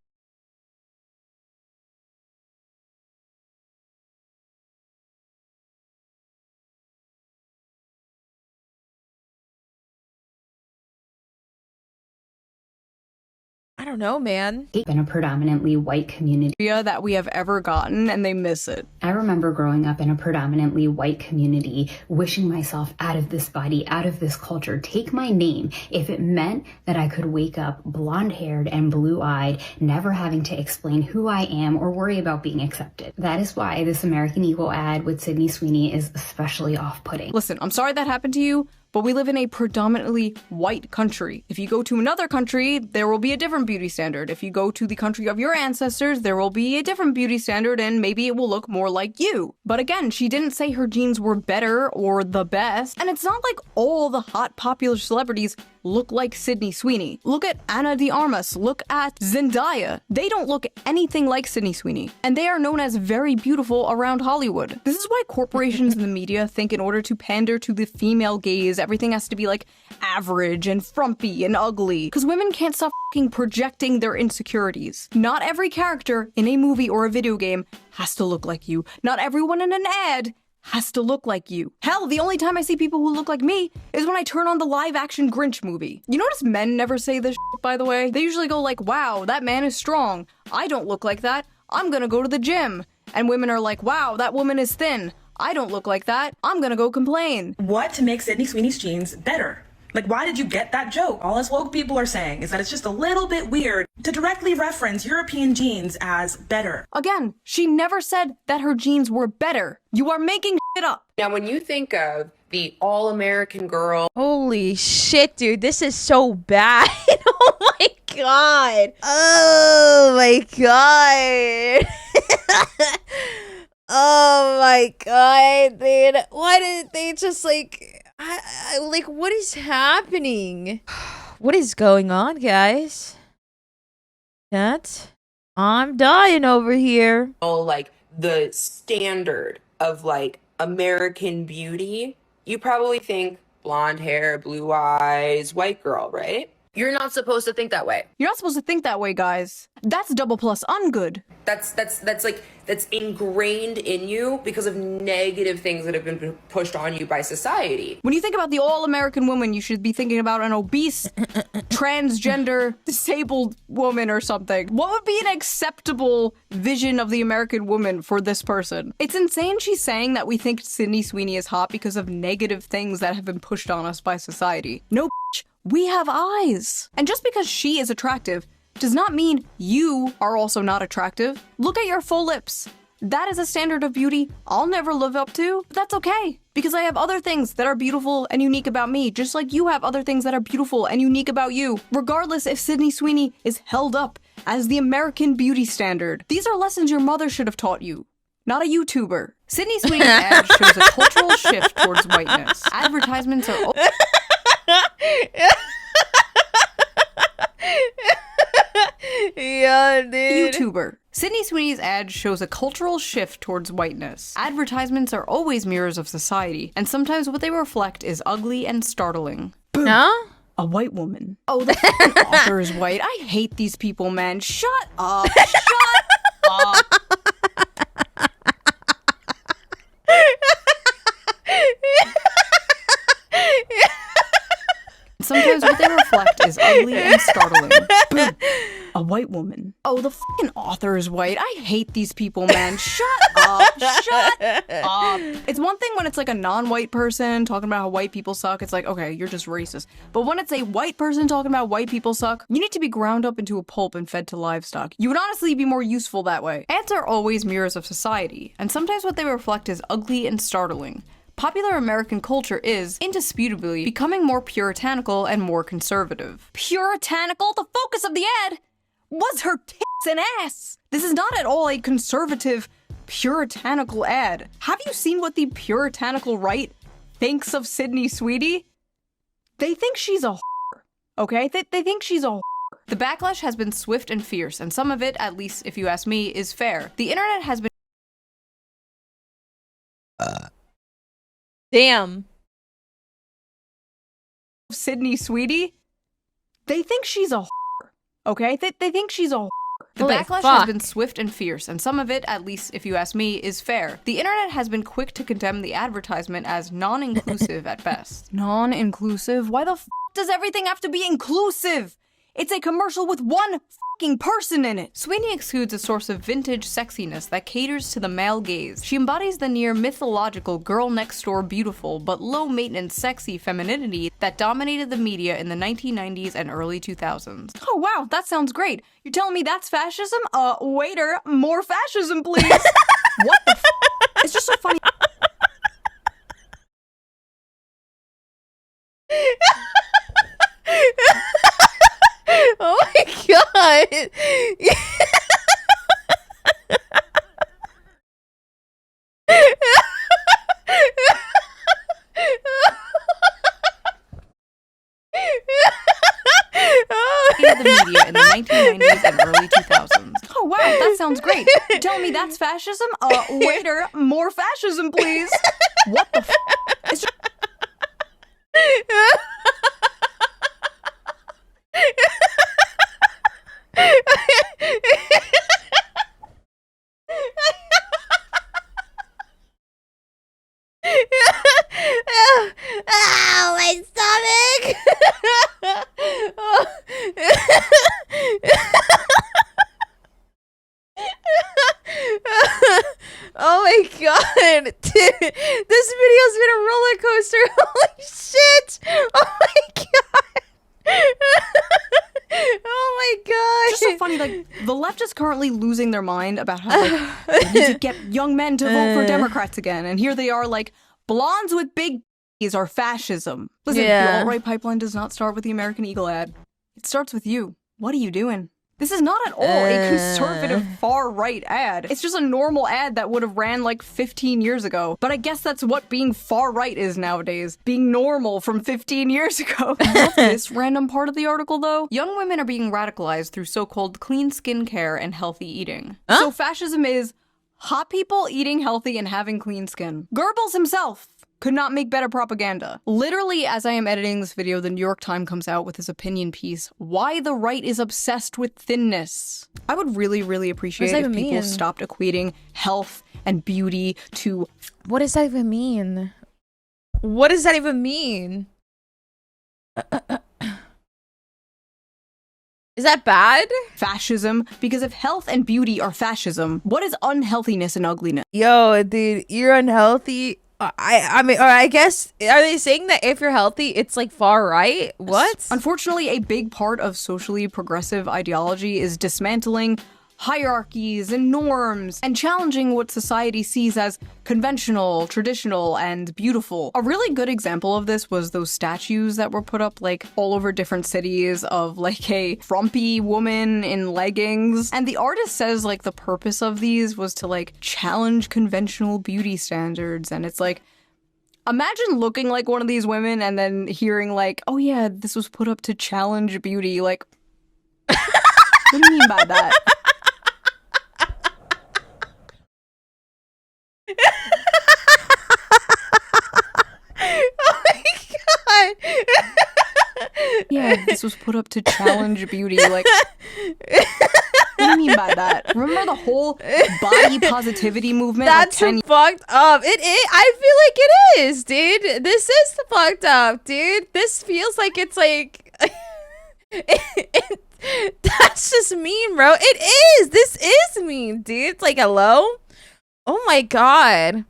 I don't know, man. In a predominantly white community that we have ever gotten, and they miss it. I remember growing up in a predominantly white community, wishing myself out of this body, out of this culture, take my name, if it meant that I could wake up blonde-haired and blue-eyed, never having to explain who I am or worry about being accepted. That is why this American Eagle ad with Sydney Sweeney is especially off-putting. Listen, I'm sorry that happened to you, but we live in a predominantly white country. If you go to another country, there will be a different beauty standard. If you go to the country of your ancestors, there will be a different beauty standard, and maybe it will look more like you. But again, she didn't say her genes were better or the best, and it's not like all the hot popular celebrities look like Sydney Sweeney. Look at Ana de Armas, look at Zendaya. They don't look anything like Sydney Sweeney, and they are known as very beautiful around Hollywood. This is why corporations and the media think in order to pander to the female gaze, everything has to be like average and frumpy and ugly, because women can't stop fucking projecting their insecurities. Not every character in a movie or a video game has to look like you. Not everyone in an ad has to look like you. Hell, the only time I see people who look like me is when I turn on the live-action Grinch movie. You notice men never say this shit, by the way? They usually go like, wow, that man is strong. I don't look like that. I'm gonna go to the gym. And women are like, wow, that woman is thin. I don't look like that. I'm gonna go complain. What to make Sydney Sweeney's jeans better? Like, why did you get that joke? All us woke people are saying is that it's just a little bit weird to directly reference European jeans as better. Again, she never said that her jeans were better. You are making shit up. Now, when you think of the all-American girl... Holy shit, dude. This is so bad. Oh my god. Oh my god. Oh my god, dude. Why did they just like... like, what is happening? What is going on, guys? I'm dying over here. Oh, like, the standard of, like, American beauty, you probably think blonde hair, blue eyes, white girl, right? You're not supposed to think that way. You're not supposed to think that way, guys. That's double plus ungood. That's ingrained in you because of negative things that have been pushed on you by society. When you think about the all-American woman, you should be thinking about an obese, transgender, disabled woman or something. What would be an acceptable vision of the American woman for this person? It's insane she's saying that we think Sydney Sweeney is hot because of negative things that have been pushed on us by society. No, bitch. We have eyes. And just because she is attractive does not mean you are also not attractive. Look at your full lips. That is a standard of beauty I'll never live up to, but that's okay. Because I have other things that are beautiful and unique about me, just like you have other things that are beautiful and unique about you, regardless if Sydney Sweeney is held up as the American beauty standard. These are lessons your mother should have taught you, not a YouTuber. Sydney Sweeney's ad shows a cultural shift towards whiteness. Advertisements are... Yeah, dude. YouTuber. Sydney Sweeney's ad shows a cultural shift towards whiteness. Advertisements are always mirrors of society, and sometimes what they reflect is ugly and startling. Boom. No? A white woman. Oh, the fucking author is white. I hate these people, man. Shut up. Shut up. Sometimes what they reflect is ugly and startling. Boom. A white woman. Oh, the fucking author is white. I hate these people, man. Shut up. Shut up. It's one thing when it's like a non-white person talking about how white people suck. It's like, okay, you're just racist. But when it's a white person talking about white people suck, you need to be ground up into a pulp and fed to livestock. You would honestly be more useful that way. Ads are always mirrors of society, and sometimes what they reflect is ugly and startling. Popular American culture is, indisputably, becoming more puritanical and more conservative. Puritanical? The focus of the ad was her tits and ass! This is not at all a conservative, puritanical ad. Have you seen what the puritanical right thinks of Sydney Sweeney? They think she's a whore, okay? They think she's a whore. The backlash has been swift and fierce, and some of it, at least if you ask me, is fair. The internet has been Damn. Sydney Sweeney? They think she's a whore, okay? They think she's a whore. The backlash has been swift and fierce, and some of it, at least if you ask me, is fair. The internet has been quick to condemn the advertisement as non-inclusive at best. Non-inclusive? Why the f*** does everything have to be inclusive? It's a commercial with one fucking person in it. Sweeney exudes a source of vintage sexiness that caters to the male gaze. She embodies the near mythological girl next door beautiful but low maintenance sexy femininity that dominated the media in the 1990s and early 2000s. Oh wow, that sounds great. You're telling me that's fascism? Waiter, more fascism please. What the f? It's just so funny. Oh my god. The media in the 1990s and early 2000s. Oh wow, that sounds great. You're telling me that's fascism? Waiter, more fascism please. What the f? It's just... Ow, my stomach! Oh my god! Dude, this video's been a roller coaster. Holy shit! Oh my god! Oh my god! It's just so funny, like, the left is currently losing their mind about how, like, they need to get young men to vote for Democrats again, and here they are, like, blondes with big E's are fascism. Listen, the alt-right pipeline does not start with the American Eagle ad. It starts with you. What are you doing? This is not at all a conservative far-right ad. It's just a normal ad that would have ran like 15 years ago. But I guess that's what being far-right is nowadays. Being normal from 15 years ago. I love this random part of the article though. Young women are being radicalized through so-called clean skincare and healthy eating. Huh? So fascism is hot people eating healthy and having clean skin. Goebbels himself could not make better propaganda. Literally, as I am editing this video, the New York Times comes out with his opinion piece, Why the Right is Obsessed with Thinness. I would really, really appreciate if people stopped equating health and beauty to... What does that even mean? What does that even mean? Is that bad? Fascism, because if health and beauty are fascism, what is unhealthiness and ugliness? Yo, dude, you're unhealthy. I mean, or I guess, are they saying that if you're healthy, it's like far right? What? Unfortunately, a big part of socially progressive ideology is dismantling hierarchies and norms and challenging what society sees as conventional, traditional, and beautiful. A really good example of this was those statues that were put up like all over different cities of like a frumpy woman in leggings. And the artist says like the purpose of these was to like challenge conventional beauty standards. And it's like, imagine looking like one of these women and then hearing like, oh yeah, this was put up to challenge beauty. Like, what do you mean by that? Oh my god! Yeah, this was put up to challenge beauty. Like, what do you mean by that? Remember the whole body positivity movement? That's like fucked up. It is. I feel like it is, dude. This is fucked up, dude. This feels like it's like. That's just mean, bro. It is. This is mean, dude. It's like, hello? Oh my god.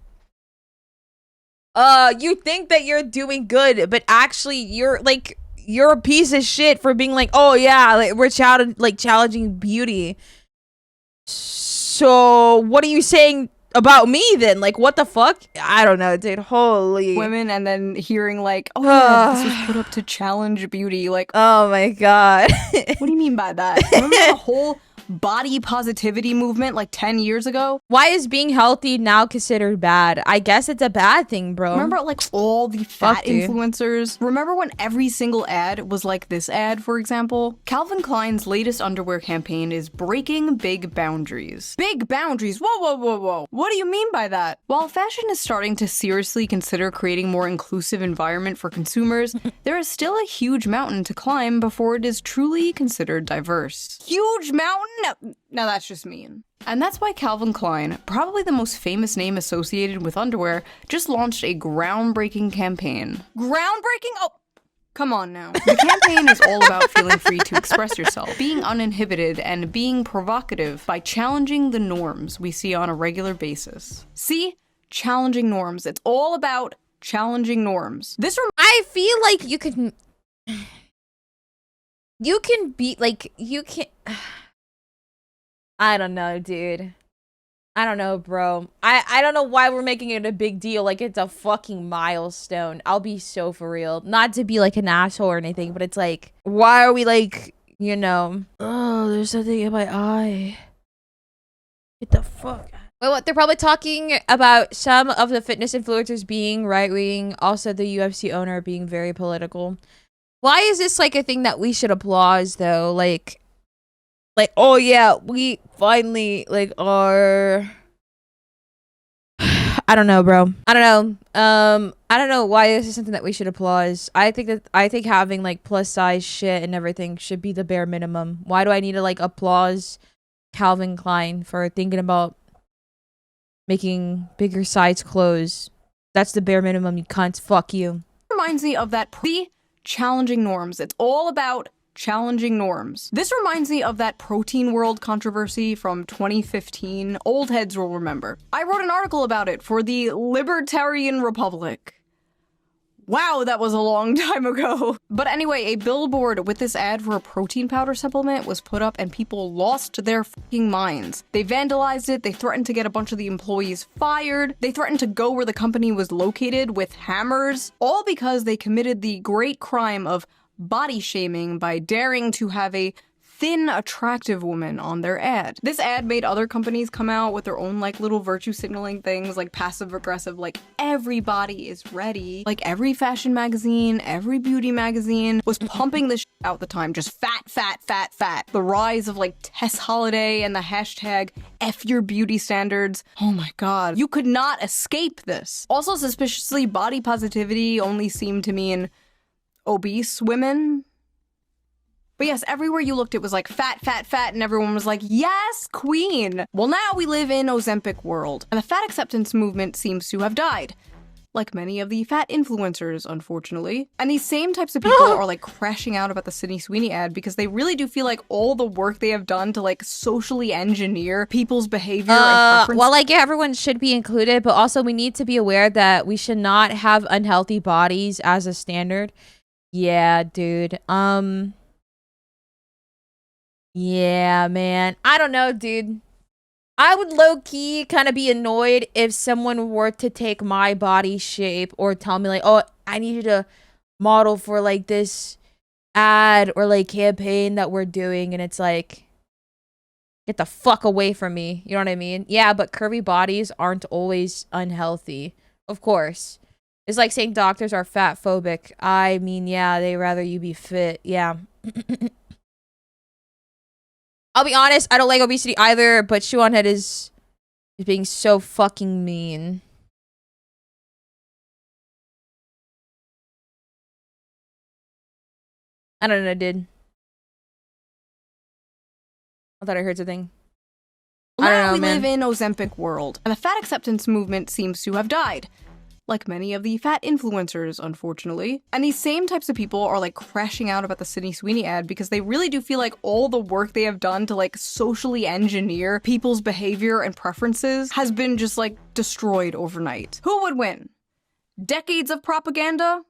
You think that you're doing good, but actually you're a piece of shit for being like, oh yeah, like we're challenging beauty. So what are you saying about me then? Like, what the fuck? I don't know, dude. Holy women, and then hearing like, oh yeah, this was put up to challenge beauty. Like, oh my god. What do you mean by that? Remember the whole body positivity movement like 10 years ago? Why is being healthy now considered bad? I guess it's a bad thing, bro. Remember like all the fat influencers? Remember when every single ad was like this ad, for example? Calvin Klein's latest underwear campaign is breaking big boundaries. Big boundaries? Whoa, whoa, whoa, whoa. What do you mean by that? While fashion is starting to seriously consider creating more inclusive environment for consumers, there is still a huge mountain to climb before it is truly considered diverse. Huge mountain? No, that's just mean. And that's why Calvin Klein, probably the most famous name associated with underwear, just launched a groundbreaking campaign. Groundbreaking? Oh, Come on now. The campaign is all about feeling free to express yourself, being uninhibited, and being provocative by challenging the norms we see on a regular basis. See? Challenging norms. It's all about challenging norms. I feel like you can be like, you can I don't know, dude. I don't know, bro. I don't know why we're making it a big deal. Like, it's a fucking milestone. I'll be so for real. Not to be like an asshole or anything, but it's like, why are we like, you know, oh, there's something in my eye. Get the fuck. Well, what, they're probably talking about some of the fitness influencers being right-wing, also the UFC owner being very political. Why is this like a thing that we should applaud, though? Like, oh yeah, we finally like are. I don't know, bro. I don't know. I don't know why this is something that we should applaud. I think having like plus size shit and everything should be the bare minimum. Why do I need to like applaud Calvin Klein for thinking about making bigger size clothes? That's the bare minimum, you cunts. Fuck you. Reminds me of that challenging norms. It's all about challenging norms. This reminds me of that protein world controversy from 2015. Old heads will remember. I wrote an article about it for the Libertarian Republic. Wow, that was a long time ago. But anyway, a billboard with this ad for a protein powder supplement was put up and people lost their fucking minds. They vandalized it, they threatened to get a bunch of the employees fired, they threatened to go where the company was located with hammers, all because they committed the great crime of body shaming by daring to have a thin, attractive woman on their ad. This ad made other companies come out with their own like little virtue signaling things, like passive aggressive, like everybody is ready. Like every fashion magazine, every beauty magazine was pumping this shit out at the time, just fat, fat, fat, fat. The rise of like Tess Holiday and the hashtag F your beauty standards. Oh my god. You could not escape this. Also, suspiciously, body positivity only seemed to mean obese women. But yes, everywhere you looked, it was like fat, fat, fat, and everyone was like, yes, queen! Well, now we live in Ozempic world, and the fat acceptance movement seems to have died. Like many of the fat influencers, unfortunately. And these same types of people are like crashing out about the Sydney Sweeney ad because they really do feel like all the work they have done to like socially engineer people's behavior and preference. Well, like, everyone should be included, but also we need to be aware that we should not have unhealthy bodies as a standard. Yeah, dude. Yeah, man. I don't know, dude. I would low-key kind of be annoyed if someone were to take my body shape or tell me, like, oh, I need you to model for, like, this ad or, like, campaign that we're doing. And it's like, get the fuck away from me. You know what I mean? Yeah, but curvy bodies aren't always unhealthy. Of course. It's like saying doctors are fat phobic. I mean, yeah, they rather you be fit. Yeah. I'll be honest, I don't like obesity either, but Shoe0nHead is being so fucking mean. I don't know, dude. I thought I heard something. I don't know, we man. live in Ozempic world, and the fat acceptance movement seems to have died. Like many of the fat influencers, unfortunately. And these same types of people are like crashing out about the Sydney Sweeney ad because they really do feel like all the work they have done to like socially engineer people's behavior and preferences has been just like destroyed overnight. Who would win? Decades of propaganda?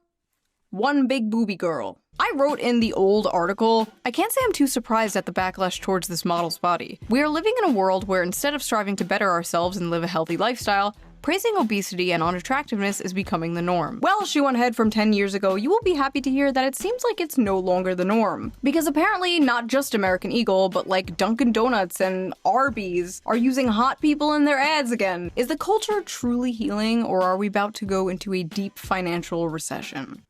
One big booby girl. I wrote in the old article, I can't say I'm too surprised at the backlash towards this model's body. We are living in a world where instead of striving to better ourselves and live a healthy lifestyle, praising obesity and unattractiveness is becoming the norm. Well, Shoe0nHead from 10 years ago, you will be happy to hear that it seems like it's no longer the norm. Because apparently not just American Eagle, but like Dunkin' Donuts and Arby's are using hot people in their ads again. Is the culture truly healing, or are we about to go into a deep financial recession?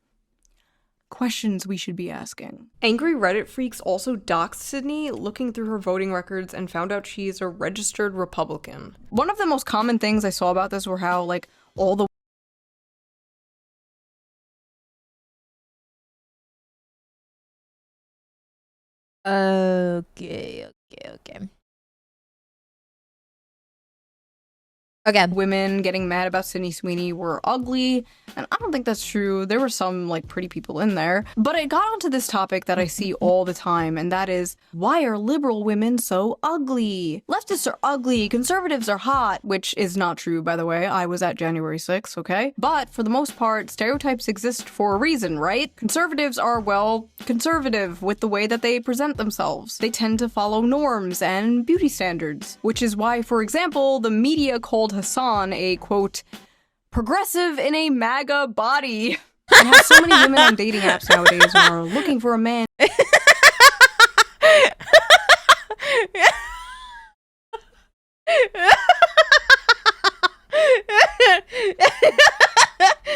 Questions we should be asking. Angry Reddit freaks also doxed Sydney, looking through her voting records and found out she is a registered Republican. One of the most common things I saw about this were how, like, all the Okay. Again, women getting mad about Sydney Sweeney were ugly, and I don't think that's true. There were some, like, pretty people in there. But it got onto this topic that I see all the time, and that is, why are liberal women so ugly? Leftists are ugly, conservatives are hot, which is not true, by the way. I was at January 6th, okay? But for the most part, stereotypes exist for a reason, right? Conservatives are, well, conservative with the way that they present themselves. They tend to follow norms and beauty standards, which is why, for example, the media called Hassan a, quote, progressive in a MAGA body. And has so many women on dating apps nowadays who are looking for a man.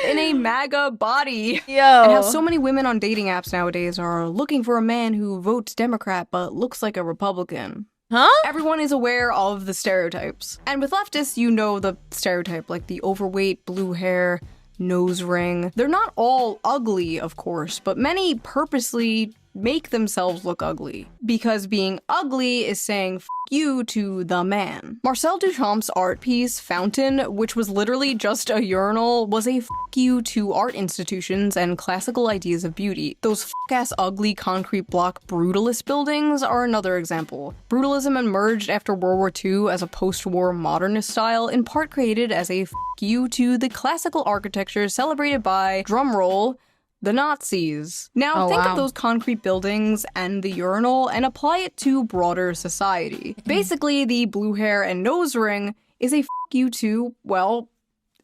In a MAGA body. Yo. And how so many women on dating apps nowadays are looking for a man who votes Democrat but looks like a Republican. Huh? Everyone is aware of the stereotypes. And with leftists, you know the stereotype, like the overweight, blue hair, nose ring. They're not all ugly, of course, but many purposely make themselves look ugly. Because being ugly is saying f you to the man. Marcel Duchamp's art piece, Fountain, which was literally just a urinal, was a f you to art institutions and classical ideas of beauty. Those f-ass ugly concrete block brutalist buildings are another example. Brutalism emerged after World War II as a post-war modernist style, in part created as a f you to the classical architecture celebrated by, drumroll, the Nazis. Now think of those concrete buildings and the urinal and apply it to broader society. Basically, the blue hair and nose ring is a f you to, well,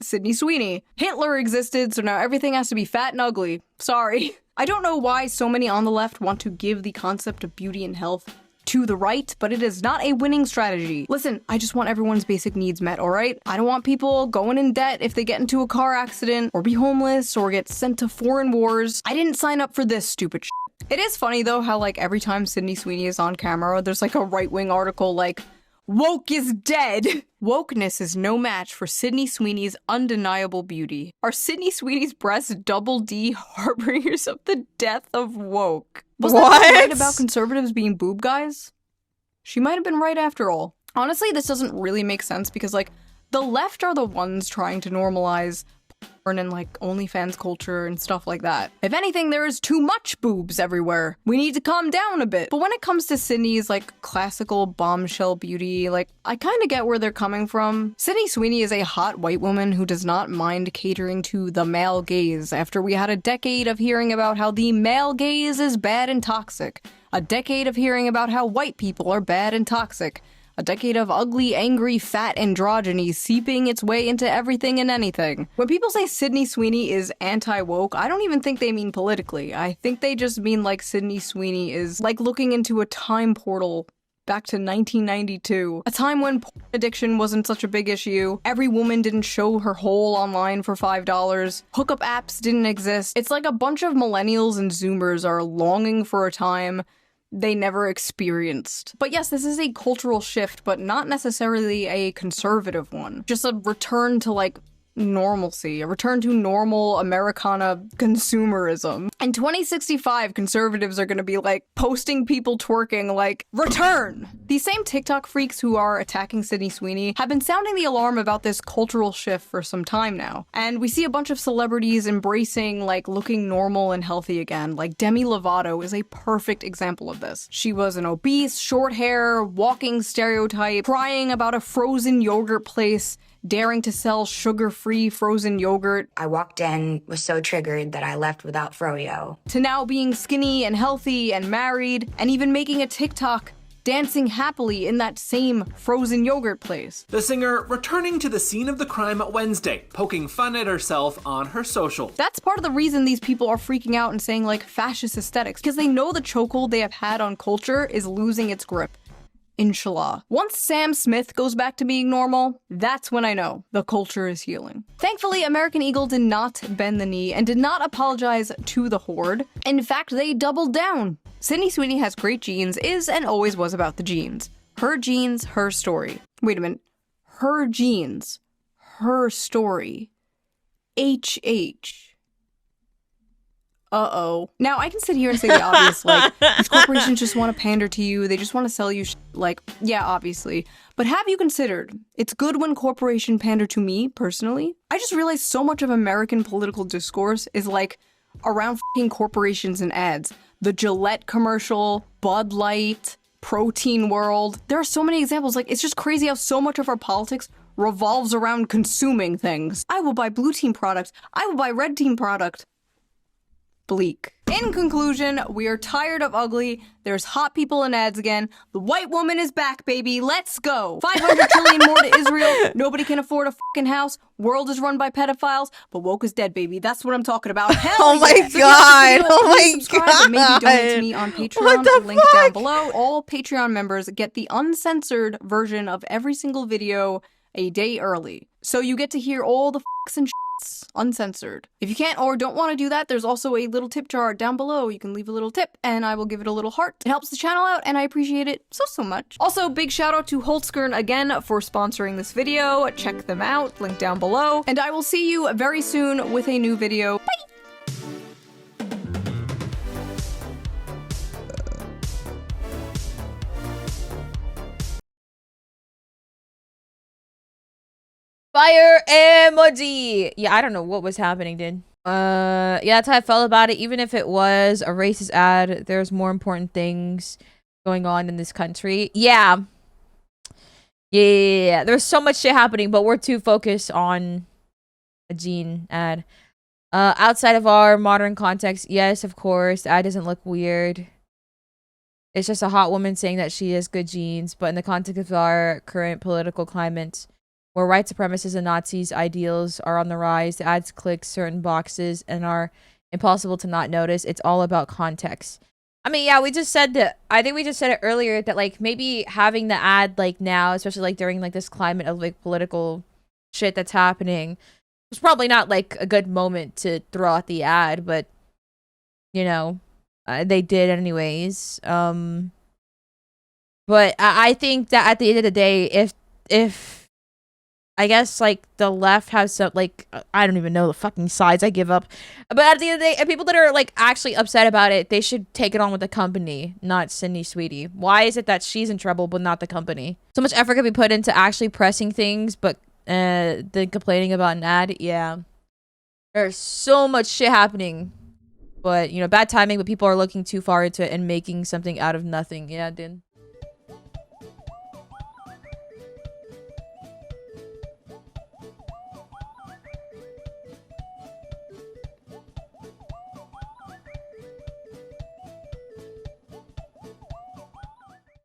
Sydney Sweeney. Hitler existed, so now everything has to be fat and ugly. Sorry. I don't know why so many on the left want to give the concept of beauty and health to the right, but it is not a winning strategy. Listen, I just want everyone's basic needs met, alright? I don't want people going in debt if they get into a car accident, or be homeless, or get sent to foreign wars. I didn't sign up for this stupid shit. It is funny though how, like, every time Sydney Sweeney is on camera, there's like a right-wing article like, woke is dead. Wokeness is no match for Sydney Sweeney's undeniable beauty. Are Sydney Sweeney's breasts double D harbingers of the death of woke? Was that right about conservatives being boob guys? She might have been right after all. Honestly, this doesn't really make sense because, like, the left are the ones trying to normalize porn and, like, OnlyFans culture and stuff like that. If anything, there is too much boobs everywhere. We need to calm down a bit. But when it comes to Sydney's, like, classical bombshell beauty, like, I kind of get where they're coming from. Sydney Sweeney is a hot white woman who does not mind catering to the male gaze after we had a decade of hearing about how the male gaze is bad and toxic. A decade of hearing about how white people are bad and toxic. A decade of ugly, angry, fat androgyny seeping its way into everything and anything. When people say Sydney Sweeney is anti-woke, I don't even think they mean politically. I think they just mean like Sydney Sweeney is like looking into a time portal back to 1992. A time when porn addiction wasn't such a big issue. Every woman didn't show her hole online for $5. Hookup apps didn't exist. It's like a bunch of millennials and zoomers are longing for a time they never experienced. But yes, this is a cultural shift, but not necessarily a conservative one. Just a return to, like, normalcy, a return to normal Americana consumerism. In 2065, conservatives are gonna be like posting people twerking like, return! These same TikTok freaks who are attacking Sydney Sweeney have been sounding the alarm about this cultural shift for some time now. And we see a bunch of celebrities embracing like looking normal and healthy again. Like Demi Lovato is a perfect example of this. She was an obese, short hair, walking stereotype, crying about a frozen yogurt place, daring to sell sugar-free frozen yogurt. I walked in, was so triggered that I left without froyo. To now being skinny and healthy and married, and even making a TikTok dancing happily in that same frozen yogurt place. The singer returning to the scene of the crime Wednesday, poking fun at herself on her social. That's part of the reason these people are freaking out and saying like fascist aesthetics, because they know the chokehold they have had on culture is losing its grip. Inshallah. Once Sam Smith goes back to being normal, that's when I know the culture is healing. Thankfully, American Eagle did not bend the knee and did not apologize to the horde. In fact, they doubled down. Sydney Sweeney Has Great Genes is and always was about the genes. Her genes, her story. Wait a minute. Her genes, her story. HH. Uh-oh. Now, I can sit here and say the obvious, like, these corporations just want to pander to you, they just want to sell you like, yeah, obviously. But have you considered, it's good when corporation pander to me, personally? I just realized so much of American political discourse is, like, around f***ing corporations and ads. The Gillette commercial, Bud Light, Protein World. There are so many examples, like, it's just crazy how so much of our politics revolves around consuming things. I will buy blue team product. I will buy red team product. Bleak. In conclusion, we are tired of ugly. There's hot people in ads again. The white woman is back, baby. Let's go. 500 trillion more to Israel. Nobody can afford a fucking house. World is run by pedophiles. But woke is dead, baby. That's what I'm talking about. Hell Oh my yeah. So God. video, Oh please my subscribe God. And maybe donate to me on What Patreon. the Link down fuck? below. All Patreon members get the uncensored version of every single video a day early. So you get to hear all the fucks and shits uncensored. If you can't or don't want to do that, there's also a little tip jar down below. You can leave a little tip and I will give it a little heart. It helps the channel out and I appreciate it so much. Also, big shout out to Holtzkern again for sponsoring this video. Check them out, link down below. And I will see you very soon with a new video. Bye! Fire emoji. Yeah, I don't know what was happening, dude. Yeah, that's how I felt about it. Even if it was a racist ad, there's more important things going on in this country. Yeah. Yeah. There's so much shit happening, but we're too focused on a Jean ad. Outside of our modern context, yes, of course, the ad doesn't look weird. It's just a hot woman saying that she has good genes, but in the context of our current political climate, where white supremacists and Nazis' ideals are on the rise, the ads click certain boxes and are impossible to not notice. It's all about context. I mean, yeah, we just said that. I think we just said it earlier that, like, maybe having the ad, like, now, especially, like, during, like, this climate of, like, political shit that's happening, was probably not, like, a good moment to throw out the ad, but, you know, they did anyways. But I think that at the end of the day, if I guess, like, the left has some, like, I don't even know the fucking sides, I give up. But at the end of the day, people that are, like, actually upset about it, they should take it on with the company, not Sydney Sweeney. Why is it that she's in trouble, but not the company? So much effort could be put into actually pressing things, but then complaining about an ad, yeah. There's so much shit happening. But, you know, bad timing, but people are looking too far into it and making something out of nothing. Yeah, dude.